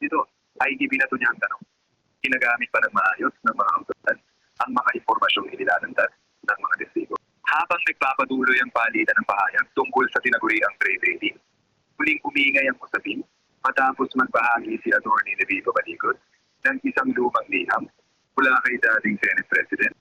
nito ay ibinato niya ang tanong. Ginagamit pa ng maayos ng mga autoridad ang mga impormasyong inilalantad ng mga testigo. Habang nagpapatuloy ang palitan ng pahayag tungkol sa tinaguriang trade rating, muling umingay ang usapin matapos magbahagi si Atty. De Vico Baligot ng isang lumang liham mula kay dating Senate President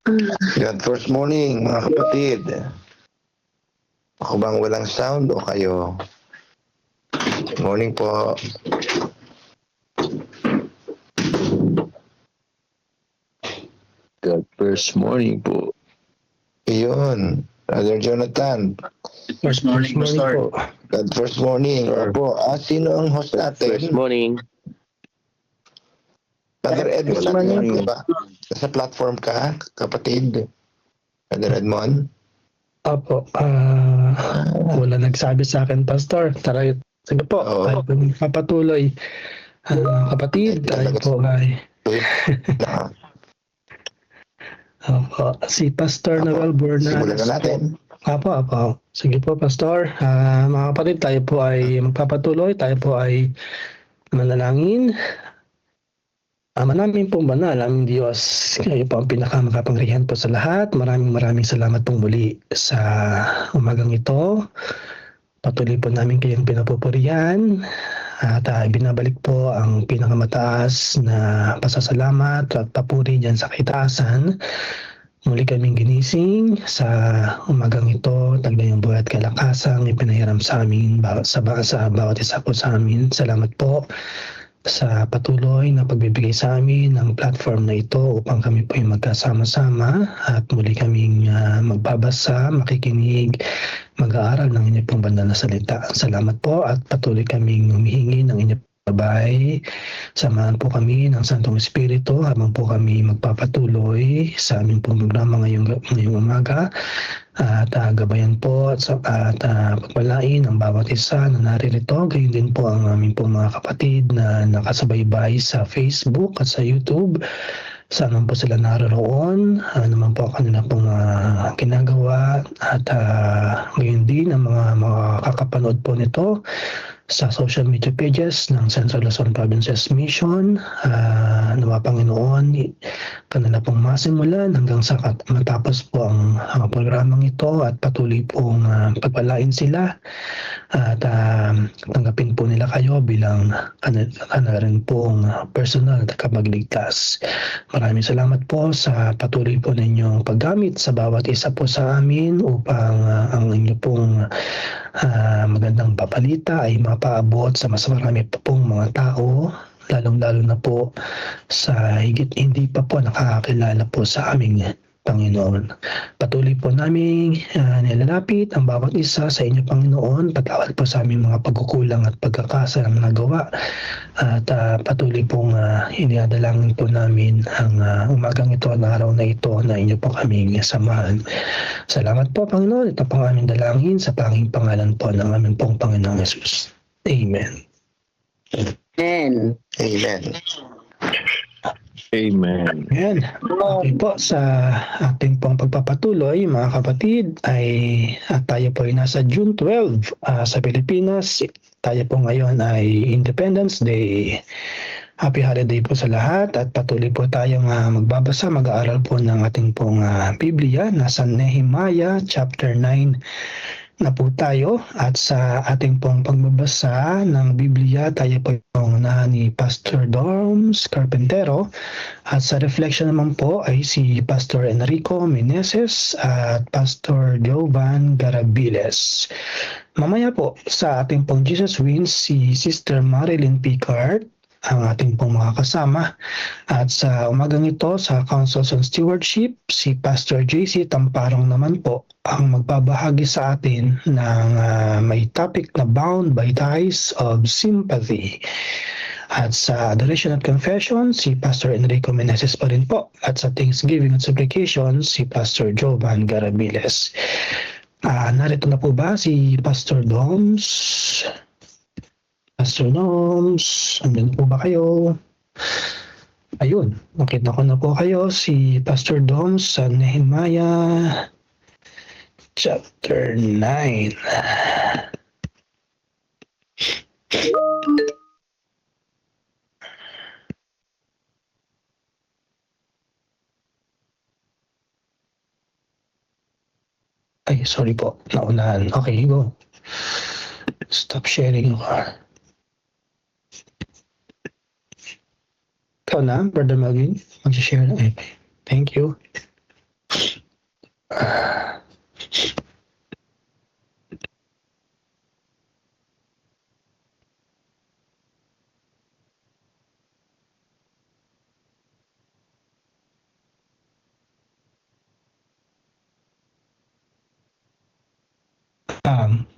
God first morning, mga kapatid. Ako bang walang sound o kayo? Good morning po. God first morning po. Iyon, Brother Jonathan. First morning, Pastor. po. God first morning. Sir. Opo, sino ang host First natin? morning. Brother Edmond First natin, morning. di ba? Sa platform ka, kapatid? Brother Edmond? Opo, wala nagsabi sa akin, Pastor. Tara, sige po, Oo. tayo po papatuloy. Kapatid, tayo Talaga. po ay Na, opo, si Pastor Opo, Noel simulan Bornadas na natin. po. Opo. Sige po, Pastor. Mga kapatid, tayo po ay magpapatuloy. Tayo po ay manalangin. Ama namin pong banal, aming Diyos, kayo po ang pinakamakapangyarihan po sa lahat. Maraming salamat pong muli sa umagang ito. Patuloy po namin kayong pinapupurihan at binabalik po ang pinakamataas na pasasalamat at papuri dyan sa kaitaasan. Muli kaming ginising sa umagang ito, taglay ang buhay at kalakasang ipinahiram sa amin, sa bawat isa po sa amin. Salamat po sa patuloy na pagbibigay sa amin ng platform na ito upang kami po ay magkasama-sama at muli kaming magbabasa, makikinig, mag-aaral ng inyong pong banal na salita. Salamat po at patuloy kaming humihingi ng inyong gabay. Samahan po kami ng Santong Espiritu habang po kami magpapatuloy sa aming pong programa ngayong umaga at gabayan po at pagpalain ang bawat isa na naririto. Gayon din po ang aming pong mga kapatid na nakasubaybay sa Facebook at sa YouTube. Saan po sila naroon, naman po kanila pong ginagawa at gayon din ang mga makakapanood po nito sa social media pages ng Central Luzon Provinces Mission. Nawa Panginoon, kanila pong masimulan hanggang sa matapos po ang programang ito at patuloy pong pagpalain sila at tanggapin po nila kayo bilang kanila rin pong personal na kapagligtas. Maraming salamat po sa patuloy po ninyong paggamit sa bawat isa po sa amin upang ang inyo pong magandang papalita ay mapaabot sa mas marami pa pong mga tao, lalong-lalo na po sa higit hindi pa po nakakakilala po sa aming Panginoon. Patuloy po namin nilalapit ang bawat isa sa inyo, Panginoon. Patawad po sa aming mga pagkukulang at pagkakasala na nagawa. At patuloy pong iniadalangin po namin ang umagang ito at araw na ito na inyo po kaming samahan. Salamat po, Panginoon. Ito po ang aming dalangin sa tanging pangalan po ng aming pong Panginoong Jesus. Amen. Amen. Amen. Amen. Ayan. Okay po, sa ating pong pagpapatuloy, mga kapatid, ay tayo po ay nasa June 12 sa Pilipinas. Tayo po ngayon ay Independence Day. Happy holiday po sa lahat at patuloy po tayong magbabasa, mag-aaral po ng ating pong Biblia. Nasa Nehemiah chapter 9 na po tayo at sa ating pong pagbabasa ng Biblia, tayo po yung ni Pastor Dorms Carpentero at sa reflection naman po ay si Pastor Enrico Meneses at Pastor Jovan Garabiles. Mamaya po sa ating pong Jesus Wins si Sister Marilyn Picard ang ating pong mga kasama. At sa umagang ito sa Councils on Stewardship, si Pastor JC Tamparong naman po ang magbabahagi sa atin ng may topic na Bound by Ties of Sympathy. At sa Adoration at Confession, si Pastor Enrico Meneses pa rin po. At sa Thanksgiving at Supplication, si Pastor Jovan Garabiles. Narito na po ba si Pastor Doms? Pastor Doms, andun po ba kayo? Ayun, nakita ko na po kayo, si Pastor Doms sa Nehemiah chapter 9. Ay, sorry po, naunahan. Okay, go. Stop sharing your car. Ikaw na, Brother Melvin, mag-share na. Okay. Thank you.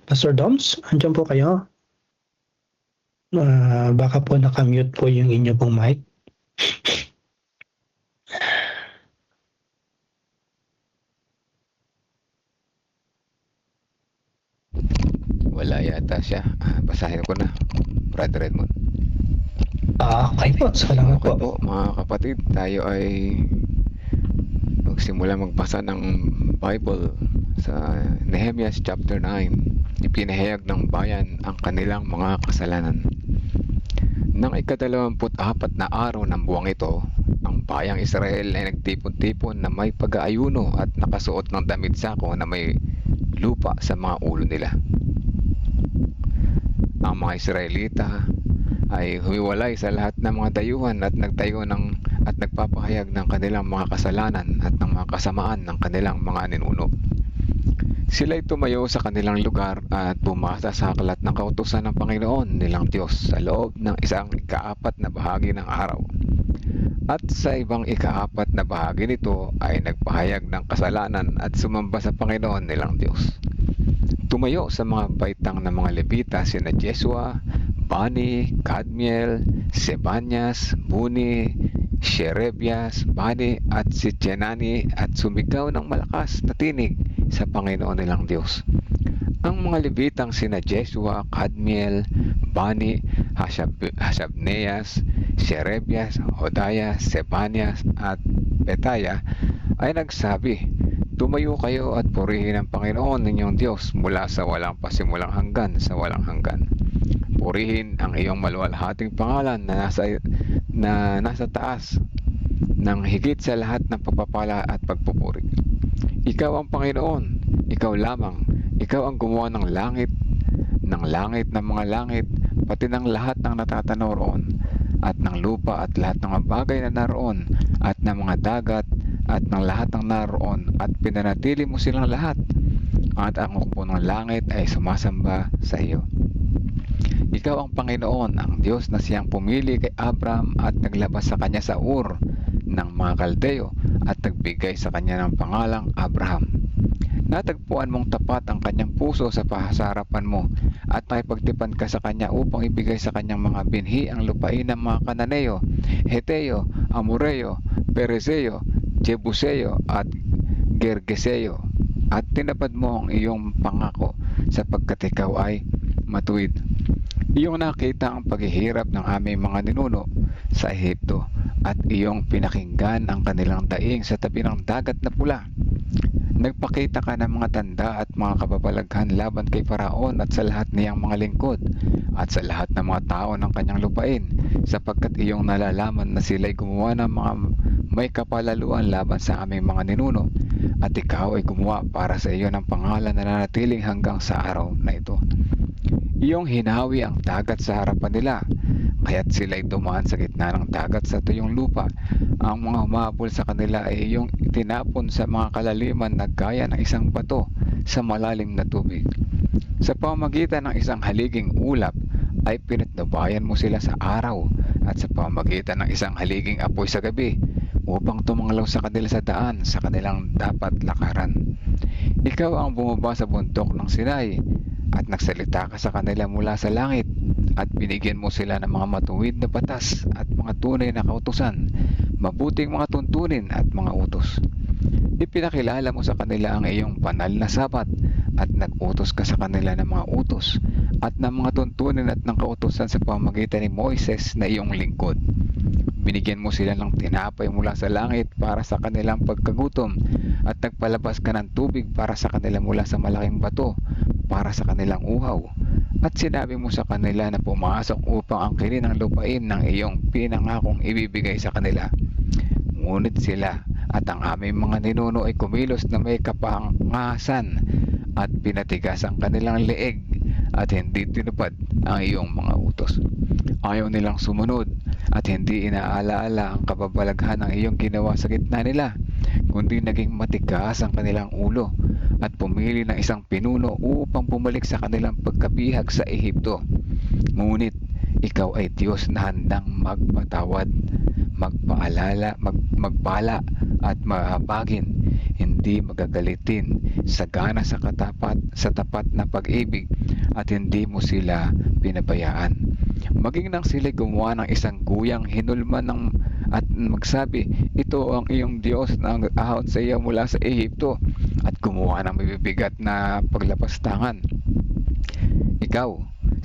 Pastor Doms, andyan po kayo? Baka po nakamute po yung inyo pong mic. Wala yata siya. Basahin ko na, Brother Edmond. Okay po, salamat Okay po. po, mga kapatid, tayo ay magsimula magbasa ng Bible sa Nehemiah chapter 9. Ipinahayag ng bayan ang kanilang mga kasalanan. Nang ika-24 na araw ng buwang ito, ang bayang Israel ay nagtipon-tipon na may pag-aayuno at nakasuot ng damit sako na may lupa sa mga ulo nila. Ang mga Israelita ay humiwalay sa lahat ng mga dayuhan at nagtayo at nagpapahayag ng kanilang mga kasalanan at ng mga kasamaan ng kanilang mga ninuno. Sila'y tumayo sa kanilang lugar at bumasa sa aklat ng kautusan ng Panginoon nilang Diyos sa loob ng isang ikaapat na bahagi ng araw. At sa ibang ikaapat na bahagi nito ay nagpahayag ng kasalanan at sumamba sa Panginoon nilang Diyos. Tumayo sa mga baitang ng mga Levita sina Jesua, Bani, Kadmiel, Sebanyas, Buni, Sherebias, Bani at si Chenani at sumigaw ng malakas na tinig sa Panginoon nilang Diyos. Ang mga Levitang sina Jesua, Kadmiel, Bani, Hasabneas, Sherebias, Hodaya, Sebanyas at Betaya ay nagsabi, "Tumayo kayo at purihin ang Panginoon ninyong Diyos mula sa walang pasimulang hanggan sa walang hanggan. Purihin ang iyong maluwalhating pangalan na nasa taas ng higit sa lahat ng pagpapala at pagpupuri. Ikaw ang Panginoon, ikaw lamang, ikaw ang gumawa ng langit ng mga langit, pati ng lahat ng natatanaw roon, at ng lupa at lahat ng mga bagay na naroon, at ng mga dagat, at ng lahat ng naroon, at pinanatili mo silang lahat, at ang hukbo ng langit ay sumasamba sa iyo. Ikaw ang Panginoon, ang Diyos na siyang pumili kay Abraham at naglabas sa kanya sa Ur ng mga Kaldeo at nagbigay sa kanya ng pangalang Abraham. Natagpuan mong tapat ang kanyang puso sa harapan mo at nakipagtipan ka sa kanya upang ibigay sa kanyang mga binhi ang lupain ng mga Kananeo, Heteo, Amoreo, Pereseo, Jebuseo at Gergeseo, at tinapad mo ang iyong pangako sapagkat ikaw ay matuwid. Iyong nakita ang paghihirap ng aming mga ninuno sa Ehipto at iyong pinakinggan ang kanilang daing sa tabi ng dagat na pula. Nagpakita ka ng mga tanda at mga kababalaghan laban kay Faraon at sa lahat niyang mga lingkod at sa lahat ng mga tao ng kanyang lupain, sapagkat iyong nalalaman na sila'y gumawa ng mga may kapalaluan laban sa aming mga ninuno, at ikaw ay gumawa para sa iyo ng pangalan na nanatiling hanggang sa araw na ito. Iyong hinawi ang dagat sa harapan nila, kaya't sila'y dumaan sa gitna ng dagat sa tuyong lupa. Ang mga humabol sa kanila ay iyong tinapon sa mga kalaliman na gaya ng isang bato sa malalim na tubig. Sa pamamagitan ng isang haliging ulap ay pinatnubayan mo sila sa araw, at sa pamamagitan ng isang haliging apoy sa gabi upang tumanglaw sa kanila sa daan sa kanilang dapat lakaran. Ikaw ang bumaba sa bundok ng Sinai at nagsalita ka sa kanila mula sa langit, at binigyan mo sila ng mga matuwid na batas at mga tunay na kautusan, mabuting mga tuntunin at mga utos. Ipinakilala mo sa kanila ang iyong banal na sabat at nag-utos ka sa kanila ng mga utos at ng mga tuntunin at ng kautusan sa pamamagitan ni Moises na iyong lingkod. Binigyan mo sila ng tinapay mula sa langit para sa kanilang pagkagutom, at nagpalabas ka ng tubig para sa kanila mula sa malaking bato para sa kanilang uhaw. At sinabi mo sa kanila na pumasok upang angkinin ang lupain ng iyong pinangakong ibibigay sa kanila. Ngunit sila at ang aming mga ninuno ay kumilos na may kapangasan at pinatigas ang kanilang leeg at hindi tinupad ang iyong mga utos. Ayaw nilang sumunod at hindi inaalaala ang kababalaghan ng iyong ginawa sa gitna nila, kundi naging matigas ang kanilang ulo at pumili ng isang pinuno upang bumalik sa kanilang pagkabihag sa Ehipto. Ngunit ikaw ay Diyos na handang magpatawad, magpala at mahabagin, hindi magagalitin, sagana sa tapat na pag-ibig, at hindi mo sila pinabayaan. Maging nang sila gumawa ng isang guyang hinulman at magsabi, ito ang iyong Diyos na ahon sa iyo mula sa Ehipto, at gumawa ng mabibigat na paglapastangan. Ikaw,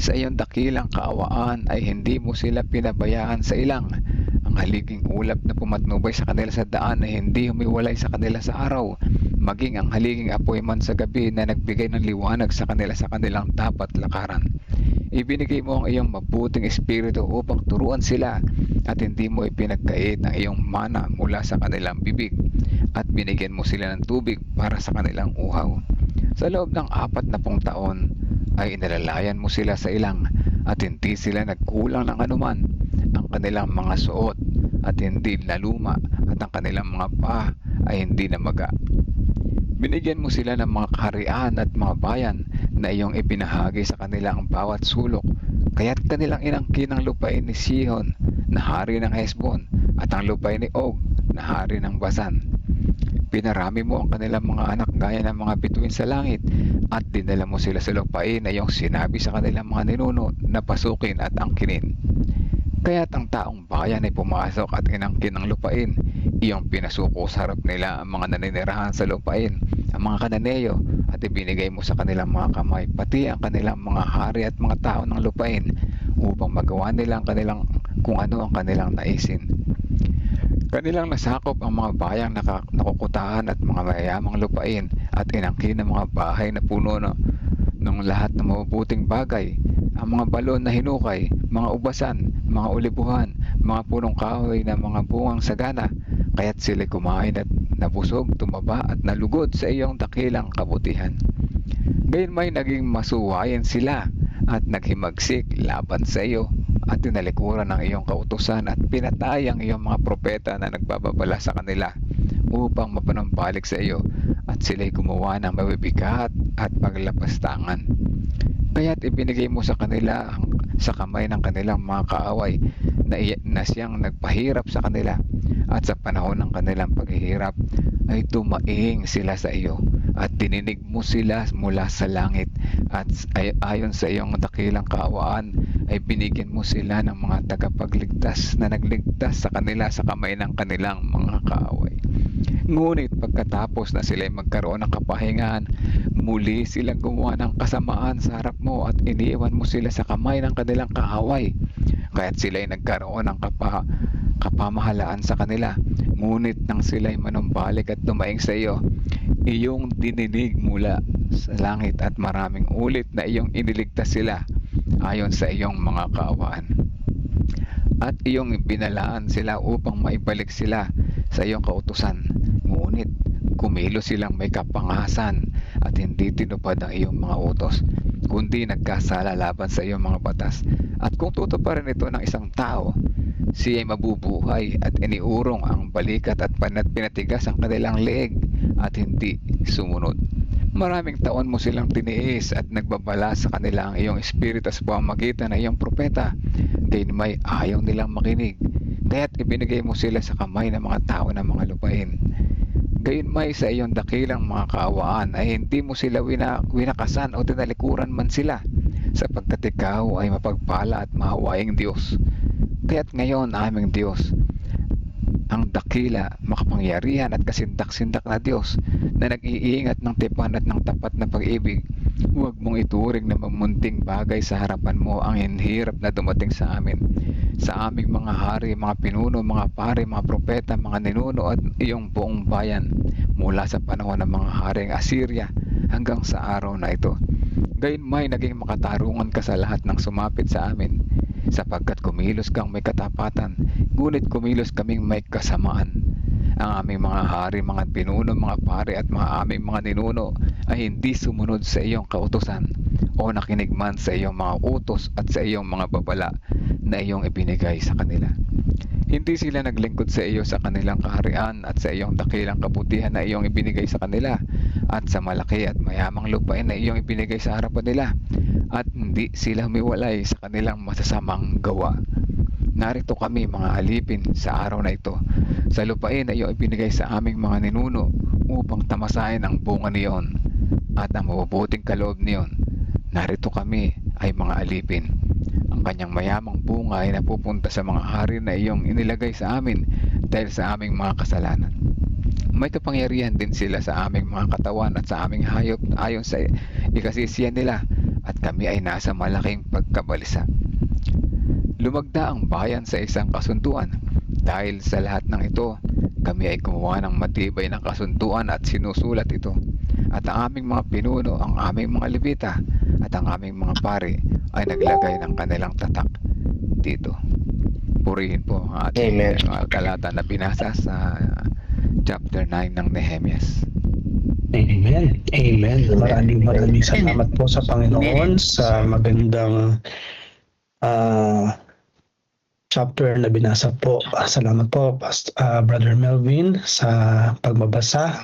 sa iyong dakilang kaawaan ay hindi mo sila pinabayaan sa ilang. Ang haliging ulap na pumatnubay sa kanila sa daan ay hindi humiwalay sa kanila sa araw, maging ang haliging apoy man sa gabi na nagbigay ng liwanag sa kanila sa kanilang dapat lakaran. Ibinigay mo ang iyong mabuting espiritu upang turuan sila, at hindi mo ipinagkait ang iyong mana mula sa kanilang bibig, at binigyan mo sila ng tubig para sa kanilang uhaw. Sa loob ng 40 taon ay inalalayan mo sila sa ilang, at hindi sila nagkulang ng anuman. Ang kanilang mga suot at hindi naluma, at ang kanilang mga paa ay hindi namaga. Binigyan mo sila ng mga kaharian at mga bayan na iyong ipinahagi sa kanilang bawat sulok, kaya't kanilang inangkin ang lupain ni Sihon na hari ng Hesbon, at ang lupain ni Og na hari ng Basan. Pinarami mo ang kanilang mga anak gaya ng mga bituin sa langit, at dinala mo sila sa lupain na iyong sinabi sa kanilang mga ninuno na pasukin at angkinin. Kaya't ang taong bayan ay pumasok at inangkin ang lupain. Iyong pinasuko sa harap nila ang mga naninirahan sa lupain, ang mga Kananeyo, at ibinigay mo sa kanilang mga kamay pati ang kanilang mga hari at mga tao ng lupain, upang magawa nila ang kanilang kung ano ang kanilang naisin. Kanilang nasakop ang mga bayang nakukutahan at mga mayayamang lupain, at inangkin ang mga bahay na puno ng lahat ng mabubuting bagay, ang mga balon na hinukay, mga ubasan, mga ulibuhan, mga punong kahoy na mga bungang sagana. Kaya't sila kumain at nabusog, tumaba at nalugod sa iyong dakilang kabutihan. Gayunmay naging masuwayan sila at naghimagsik laban sa iyo, at tinalikuran ng iyong kautusan at pinatay ang iyong mga propeta na nagbababala sa kanila upang mapanumbalik sa iyo, at sila'y gumawa ng mabibigat at paglapastangan. Kaya't ibinigay mo sa kanila sa kamay ng kanilang mga kaaway na siyang nagpahirap sa kanila, at sa panahon ng kanilang paghihirap ay tumaing sila sa iyo, at dininig mo sila mula sa langit, at ayon sa iyong dakilang kaawaan ay binigyan mo sila ng mga tagapagligtas na nagligtas sa kanila sa kamay ng kanilang mga kaaway. Ngunit pagkatapos na sila'y magkaroon ng kapahingahan, muli silang gumawa ng kasamaan sa harap mo, at iniiwan mo sila sa kamay ng kanilang kaaway. Kaya't sila'y nagkaroon ng kapamahalaan sa kanila. Ngunit nang sila'y manumbalik at tumaing sa iyo, iyong dininig mula sa langit, at maraming ulit na iyong iniligtas sila ayon sa iyong mga kaawaan. At iyong binalaan sila upang maibalik sila sa iyong kautusan. Ngunit kumilos silang may kapangasan at hindi tinupad ang iyong mga utos, kundi nagkasala laban sa iyong mga batas. At kung tutuparin ito ng isang tao, siya ay mabubuhay, at iniurong ang balikat at pinatigas ang kanilang leeg at hindi sumunod. Maraming taon mo silang tiniis at nagbabala sa kanila ang iyong espiritu sa pamamagitan ng iyong propeta. Gayunmay ayaw nilang makinig, kaya't ibinigay mo sila sa kamay ng mga tao ng mga lupain. Gayunmay sa iyong dakilang mga kaawaan ay hindi mo sila winakasan o tinalikuran man sila, sapagkat ikaw ay mapagpala at mahawaing Diyos. Kaya't ngayon, aming Diyos, ang dakila, makapangyarihan at kasindak-sindak na Diyos na nag-iingat ng tipan at ng tapat na pag-ibig, huwag mong ituring na mamunting bagay sa harapan mo ang hinhirap na dumating sa amin, sa aming mga hari, mga pinuno, mga pare, mga propeta, mga ninuno at iyong buong bayan, mula sa panahon ng mga haring Assyria hanggang sa araw na ito. Gayunmay naging makatarungan ka sa lahat ng sumapit sa amin, sapagkat kumilos kang may katapatan, ngunit kumilos kaming may kasamaan. Ang aming mga hari, mga pinuno, mga pare at mga aming mga ninuno ay hindi sumunod sa iyong kautusan o nakinig man sa iyong mga utos at sa iyong mga babala na iyong ibinigay sa kanila. Hindi sila naglingkod sa iyo sa kanilang kaharian at sa iyong dakilang kabutihan na iyong ibinigay sa kanila at sa malaki at mayamang lupain na iyong ibinigay sa harapan nila at hindi sila humiwalay sa kanilang masasamang gawa. Narito kami mga alipin sa araw na ito sa lupain na iyong ibinigay sa aming mga ninuno upang tamasahin ang bunga niyon at ang mabubuting kaloob niyon. Narito kami ay mga alipin. Ang kanyang mayamang bunga ay napupunta sa mga hari na iyong inilagay sa amin dahil sa aming mga kasalanan. May kapangyarihan din sila sa aming mga katawan at sa aming hayop ayon sa ikasisiyan nila at kami ay nasa malaking pagkabalisa. Lumagda ang bayan sa isang kasunduan. Dahil sa lahat ng ito, kami ay gumawa ng matibay na kasunduan at sinusulat ito. At ang aming mga pinuno, ang aming mga levita at ang aming mga pari ay naglagay ng kanilang tatak dito. Purihin po ang ating Amen. talata na binasa sa chapter 9 ng Nehemias. Amen. Amen. Maraming salamat po sa Panginoon sa magandang chapter na binasa po. Salamat po, Brother Melvin, sa pagbabasa.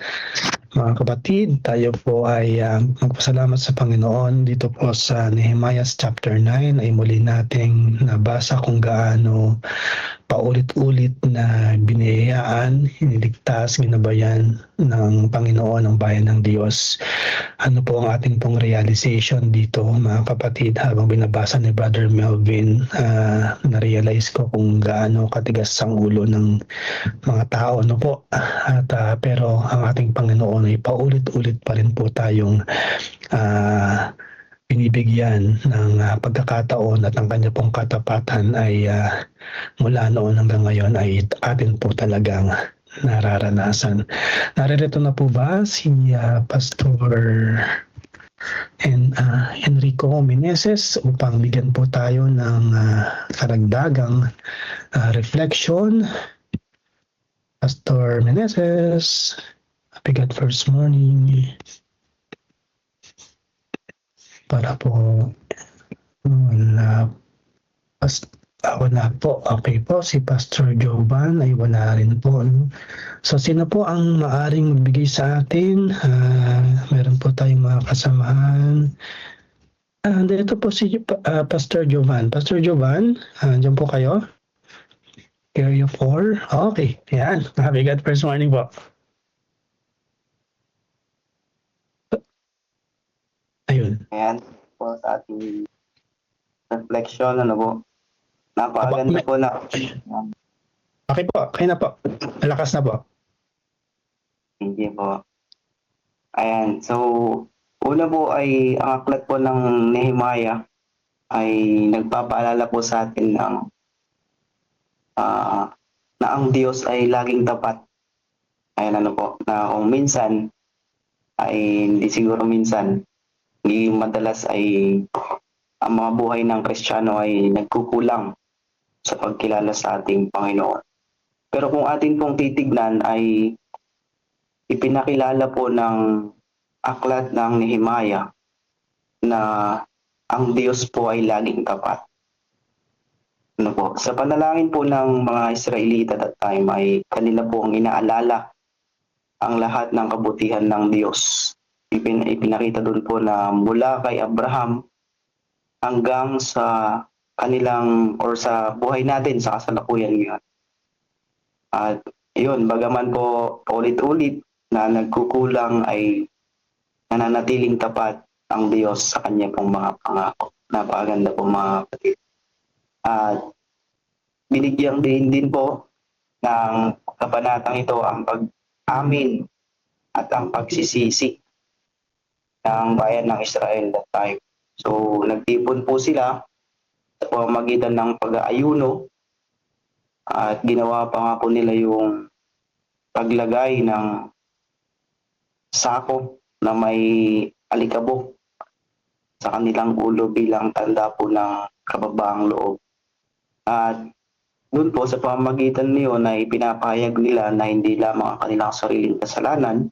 Mga kapatid, tayo po ay magpasalamat sa Panginoon. Dito po sa Nehemiah chapter 9 ay muli nating nabasa kung gaano paulit-ulit na biniyayaan, iniligtas, ginabayan ng Panginoon ang bayan ng Diyos. Ano po ang ating pong realization dito, mga kapatid, habang binabasa ni Brother Melvin, na-realize ko kung gaano katigas ang ulo ng mga tao, ano po. At pero ang ating Panginoon ay paulit-ulit pa rin po tayong binibigyan ng pagkakataon at ang kanya pong katapatan ay mula noon hanggang ngayon ay atin po talagang nararanasan. Naririto na po ba si Pastor Enrico Meneses upang bigyan po tayo ng karagdagang reflection? Pastor Meneses, happy God first morning. Para po wala po. Okay po, si Pastor Jovan ay wala rin po. So sino po ang maaring magbigay sa atin? Meron po tayong mga kasamahan. Dito po si Pastor Jovan. Pastor Jovan, dyan po kayo? Area 4. Okay, yan. Happy God first morning po. Ayun. Ayan po sa ating reflection, ano po. Napakaganda po na. Okay po, kaya na po. Malakas na po. Thank you po. Ayan, so una po ay ang aklat po ng Nehemiah ay nagpapaalala po sa atin ng na ang Diyos ay laging tapat. Ayan, ano po, na kung minsan ay hindi siguro minsan, hindi madalas ay ang mga buhay ng Kristiyano ay nagkukulang sa pagkilala sa ating Panginoon. Pero kung atin pong titignan ay ipinakilala po ng aklat ng Nehemiah na ang Diyos po ay laging tapat. Ano po? Sa panalangin po ng mga Israelita that time ay kanila po ang inaalala ang lahat ng kabutihan ng Diyos. Ipinakita doon po na mula kay Abraham hanggang sa kanilang or sa buhay natin sa kasalukuyan ngayon. At yun, bagaman po ulit-ulit na nagkukulang ay nananatiling tapat ang Diyos sa kanya pong mga pangako. Napakaganda po mga kapatid. At binigyang din po ng kabanatang ito ang pag-amin at ang pagsisisi ng bayan ng Israel that time. So, nagtipon po sila sa pamamagitan ng pag-aayuno at ginawa pa nga po nila yung paglagay ng sako na may alikabok sa kanilang ulo bilang tanda po ng kababaang loob. At doon po sa pamamagitan niyon ay pinapahayag nila na hindi lamang ang kanilang sariling kasalanan,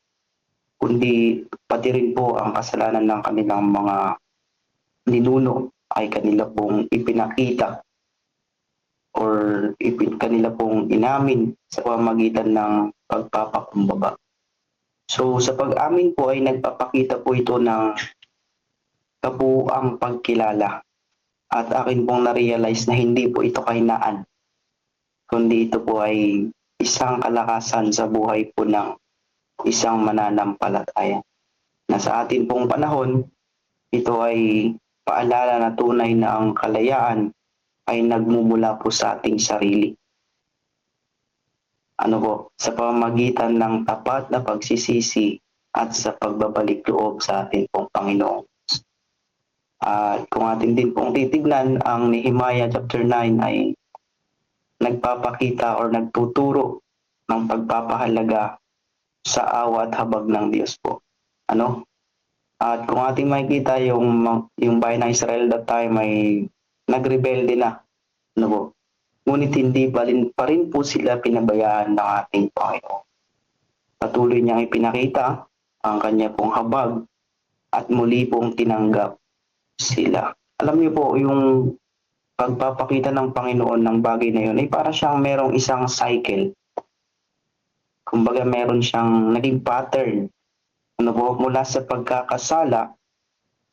kundi pati rin po ang kasalanan ng kanilang mga ninuno ay kanila pong ipinakita or kanila pong inamin sa pamamagitan ng pagpapakumbaba. So sa pag-amin po ay nagpapakita po ito ng kabuuang pagkilala, at akin pong na-realize na hindi po ito kahinaan, kundi ito po ay isang kalakasan sa buhay po ng isang mananampalataya. Na sa atin pong panahon, ito ay paalala na tunay na ang kalayaan ay nagmumula po sa ating sarili. Sa pamamagitan ng tapat na pagsisisi at sa pagbabalik loob sa ating pong Panginoon. At kung atin din pong titignan, ang Nehemiah chapter 9 ay nagpapakita or nagtuturo ng pagpapahalaga sa awa at habag ng Diyos po. At kung ating makikita yung bayan ng Israel that time ay nagrebelde na. Ngunit hindi pa rin po sila pinabayaan ng ating Panginoon. Patuloy niyang ipinakita ang kanya pong habag at muli pong tinanggap sila. Alam niyo po, yung pagpapakita ng Panginoon ng bagay na yun ay para siyang merong isang cycle. Kumbaga meron siyang naging pattern. Mula sa pagkakasala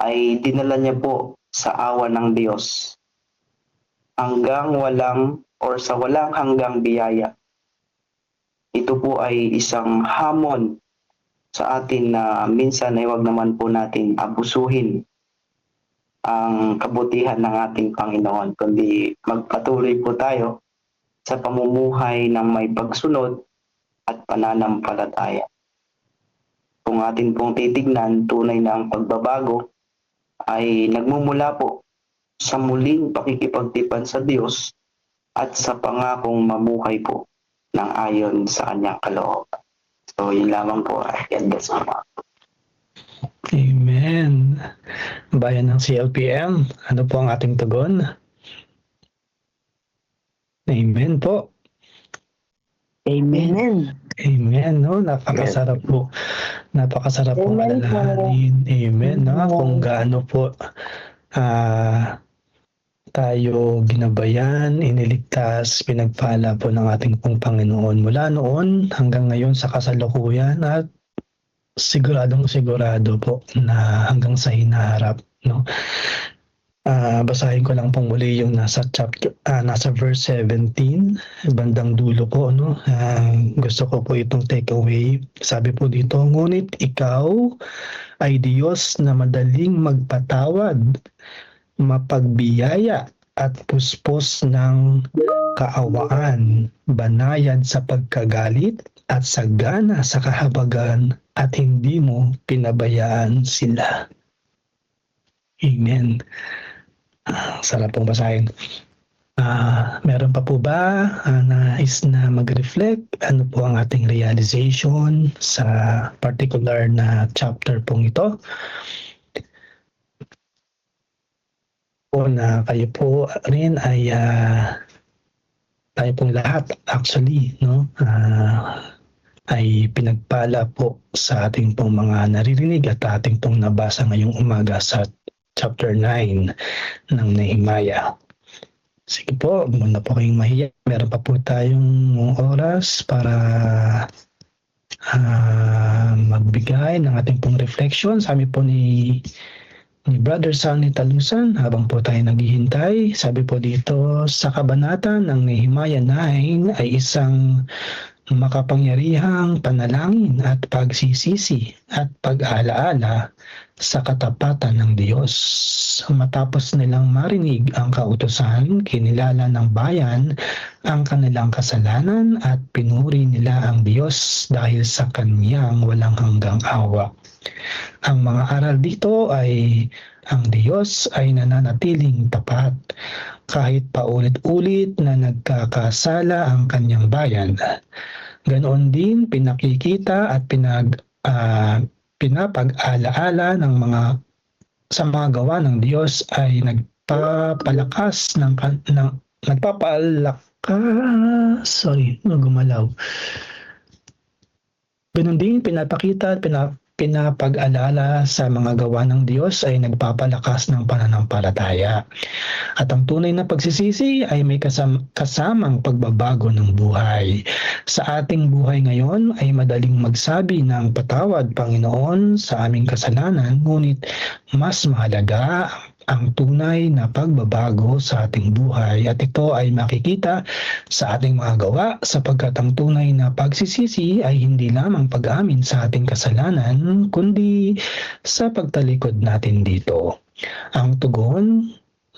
ay dinala niya po sa awa ng Diyos hanggang sa walang hanggang biyaya. Ito po ay isang hamon sa atin na minsan ay wag naman po natin abusuhin ang kabutihan ng ating Panginoon, kundi magpatuloy po tayo sa pamumuhay ng may pagsunod at pananampalataya. Kung atin pong titignan, tunay na ang pagbabago ay nagmumula po sa muling pakikipagtipan sa Diyos at sa pangakong mabuhay po ng ayon sa kanyang kalooban. So, yun lamang po. God bless po. Amen. Bayan ng CLPM, ano po ang ating tugon? Amen po. Amen. Amen, no? Napakasarap po. Napakasarap po Amen po. alalahanin. Amen, no? Kung gaano po tayo ginabayan, iniligtas, pinagpala po ng ating pong Panginoon mula noon hanggang ngayon sa kasalukuyan, at siguradong sigurado po na hanggang sa hinaharap, no? Basahin ko lang pong muli yung nasa verse 17, bandang dulo po, no? Gusto ko po itong takeaway. Sabi po dito, ngunit ikaw ay Diyos na madaling magpatawad, mapagbiyaya at puspos ng kaawaan, banayad sa pagkagalit at sagana sa kahabagan, at hindi mo pinabayaan sila. Amen. Sarap pong basahin. Meron pa po ba nais na mag-reflect? Ano po ang ating realization sa particular na chapter pong ito? O na kayo po rin ay tayo pong lahat actually, no? Ay pinagpala po sa ating pong mga naririnig at ating pong nabasa ngayong umaga sa chapter 9 ng Nehemiah. Sige po, muna po kayong mahiya. Meron pa po tayong oras para magbigay ng ating pong reflection. Sabi po ni Brother Sunny Talusan, habang po tayo naghihintay, sabi po dito, sa kabanata ng Nehemiah 9 ay isang makapangyarihang panalangin at pagsisisi at pag-alaala sa katapatan ng Diyos. Matapos nilang marinig ang kautusan, kinilala ng bayan ang kanilang kasalanan at pinuri nila ang Diyos dahil sa kanyang walang hanggang awa. Ang mga aral dito ay ang Diyos ay nananatiling tapat kahit paulit-ulit na nagkakasala ang kanyang bayan. Ganoon din pinakikita at pinapag-alaala ng sa mga gawa ng Diyos ay nagpapalakas Ganoon din pinapakita at pinapag-alala sa mga gawa ng Diyos ay nagpapalakas ng pananampalataya. At ang tunay na pagsisisi ay may kasamang pagbabago ng buhay. Sa ating buhay ngayon ay madaling magsabi ng patawad, Panginoon, sa aming kasalanan, ngunit mas mahalaga ang tunay na pagbabago sa ating buhay, at ito ay makikita sa ating mga gawa, sapagkat ang tunay na pagsisisi ay hindi lamang pag-amin sa ating kasalanan kundi sa pagtalikod natin dito. Ang tugon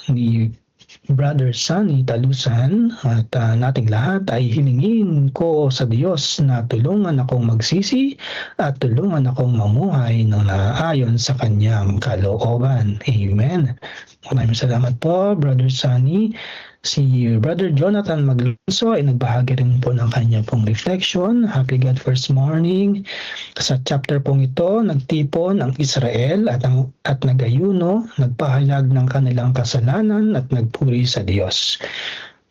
ni Brother Sunny Talusan at nating lahat ay hilingin ko sa Diyos na tulungan akong magsisi at tulungan akong mamuhay ng naayon sa kanyang kalooban. Amen. Maraming salamat po, Brother Sunny. Si Brother Jonathan Maglunso ay nagbahagi rin po ng kanya pong reflection. Happy God First Morning. Sa chapter pong ito, nagtipon ang Israel at nagayuno, nagpahayag ng kanilang kasalanan at nagpuri sa Diyos.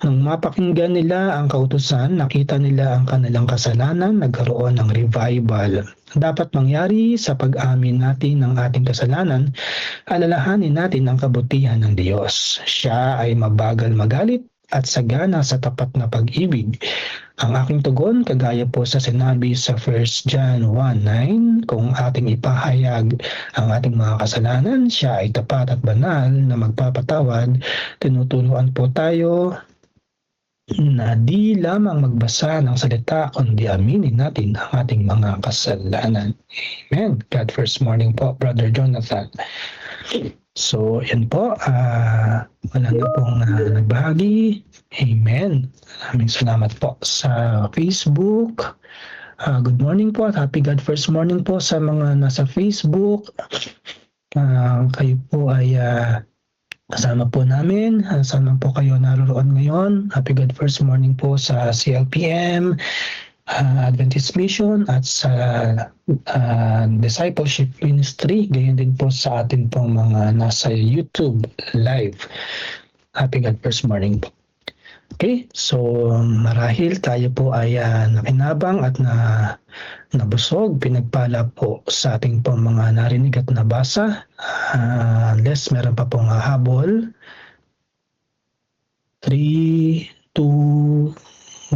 Nung mapakinggan nila ang kautusan, nakita nila ang kanilang kasalanan, nagkaroon ng revival. Dapat mangyari sa pag-amin natin ng ating kasalanan, alalahanin natin ang kabutihan ng Diyos. Siya ay mabagal magalit at sagana sa tapat na pag-ibig. Ang aking tugon, kagaya po sa sinabi sa 1 John 1:9, kung ating ipahayag ang ating mga kasalanan, siya ay tapat at banal na magpapatawad. Tinuturuan po tayo na di lamang magbasa ng salita kundi aminin natin ang ating mga kasalanan. Amen. God First Morning po, Brother Jonathan. So, yan po. Wala na pong nagbahagi. Amen. Maraming salamat po sa Facebook. Good morning po at happy God First Morning po sa mga nasa Facebook. Kayo po ay kasama po namin. Sana po kayo naroon ngayon. Happy God First Morning po sa CLPM, Adventist Mission at sa Discipleship Ministry. Gayon din po sa atin pong mga nasa YouTube live. Happy God First Morning po. Okay, so marahil tayo po ay nakinabang at nabusog, pinagpala po sa ating pong mga narinig at nabasa. Unless meron pa pong habol. 3, 2,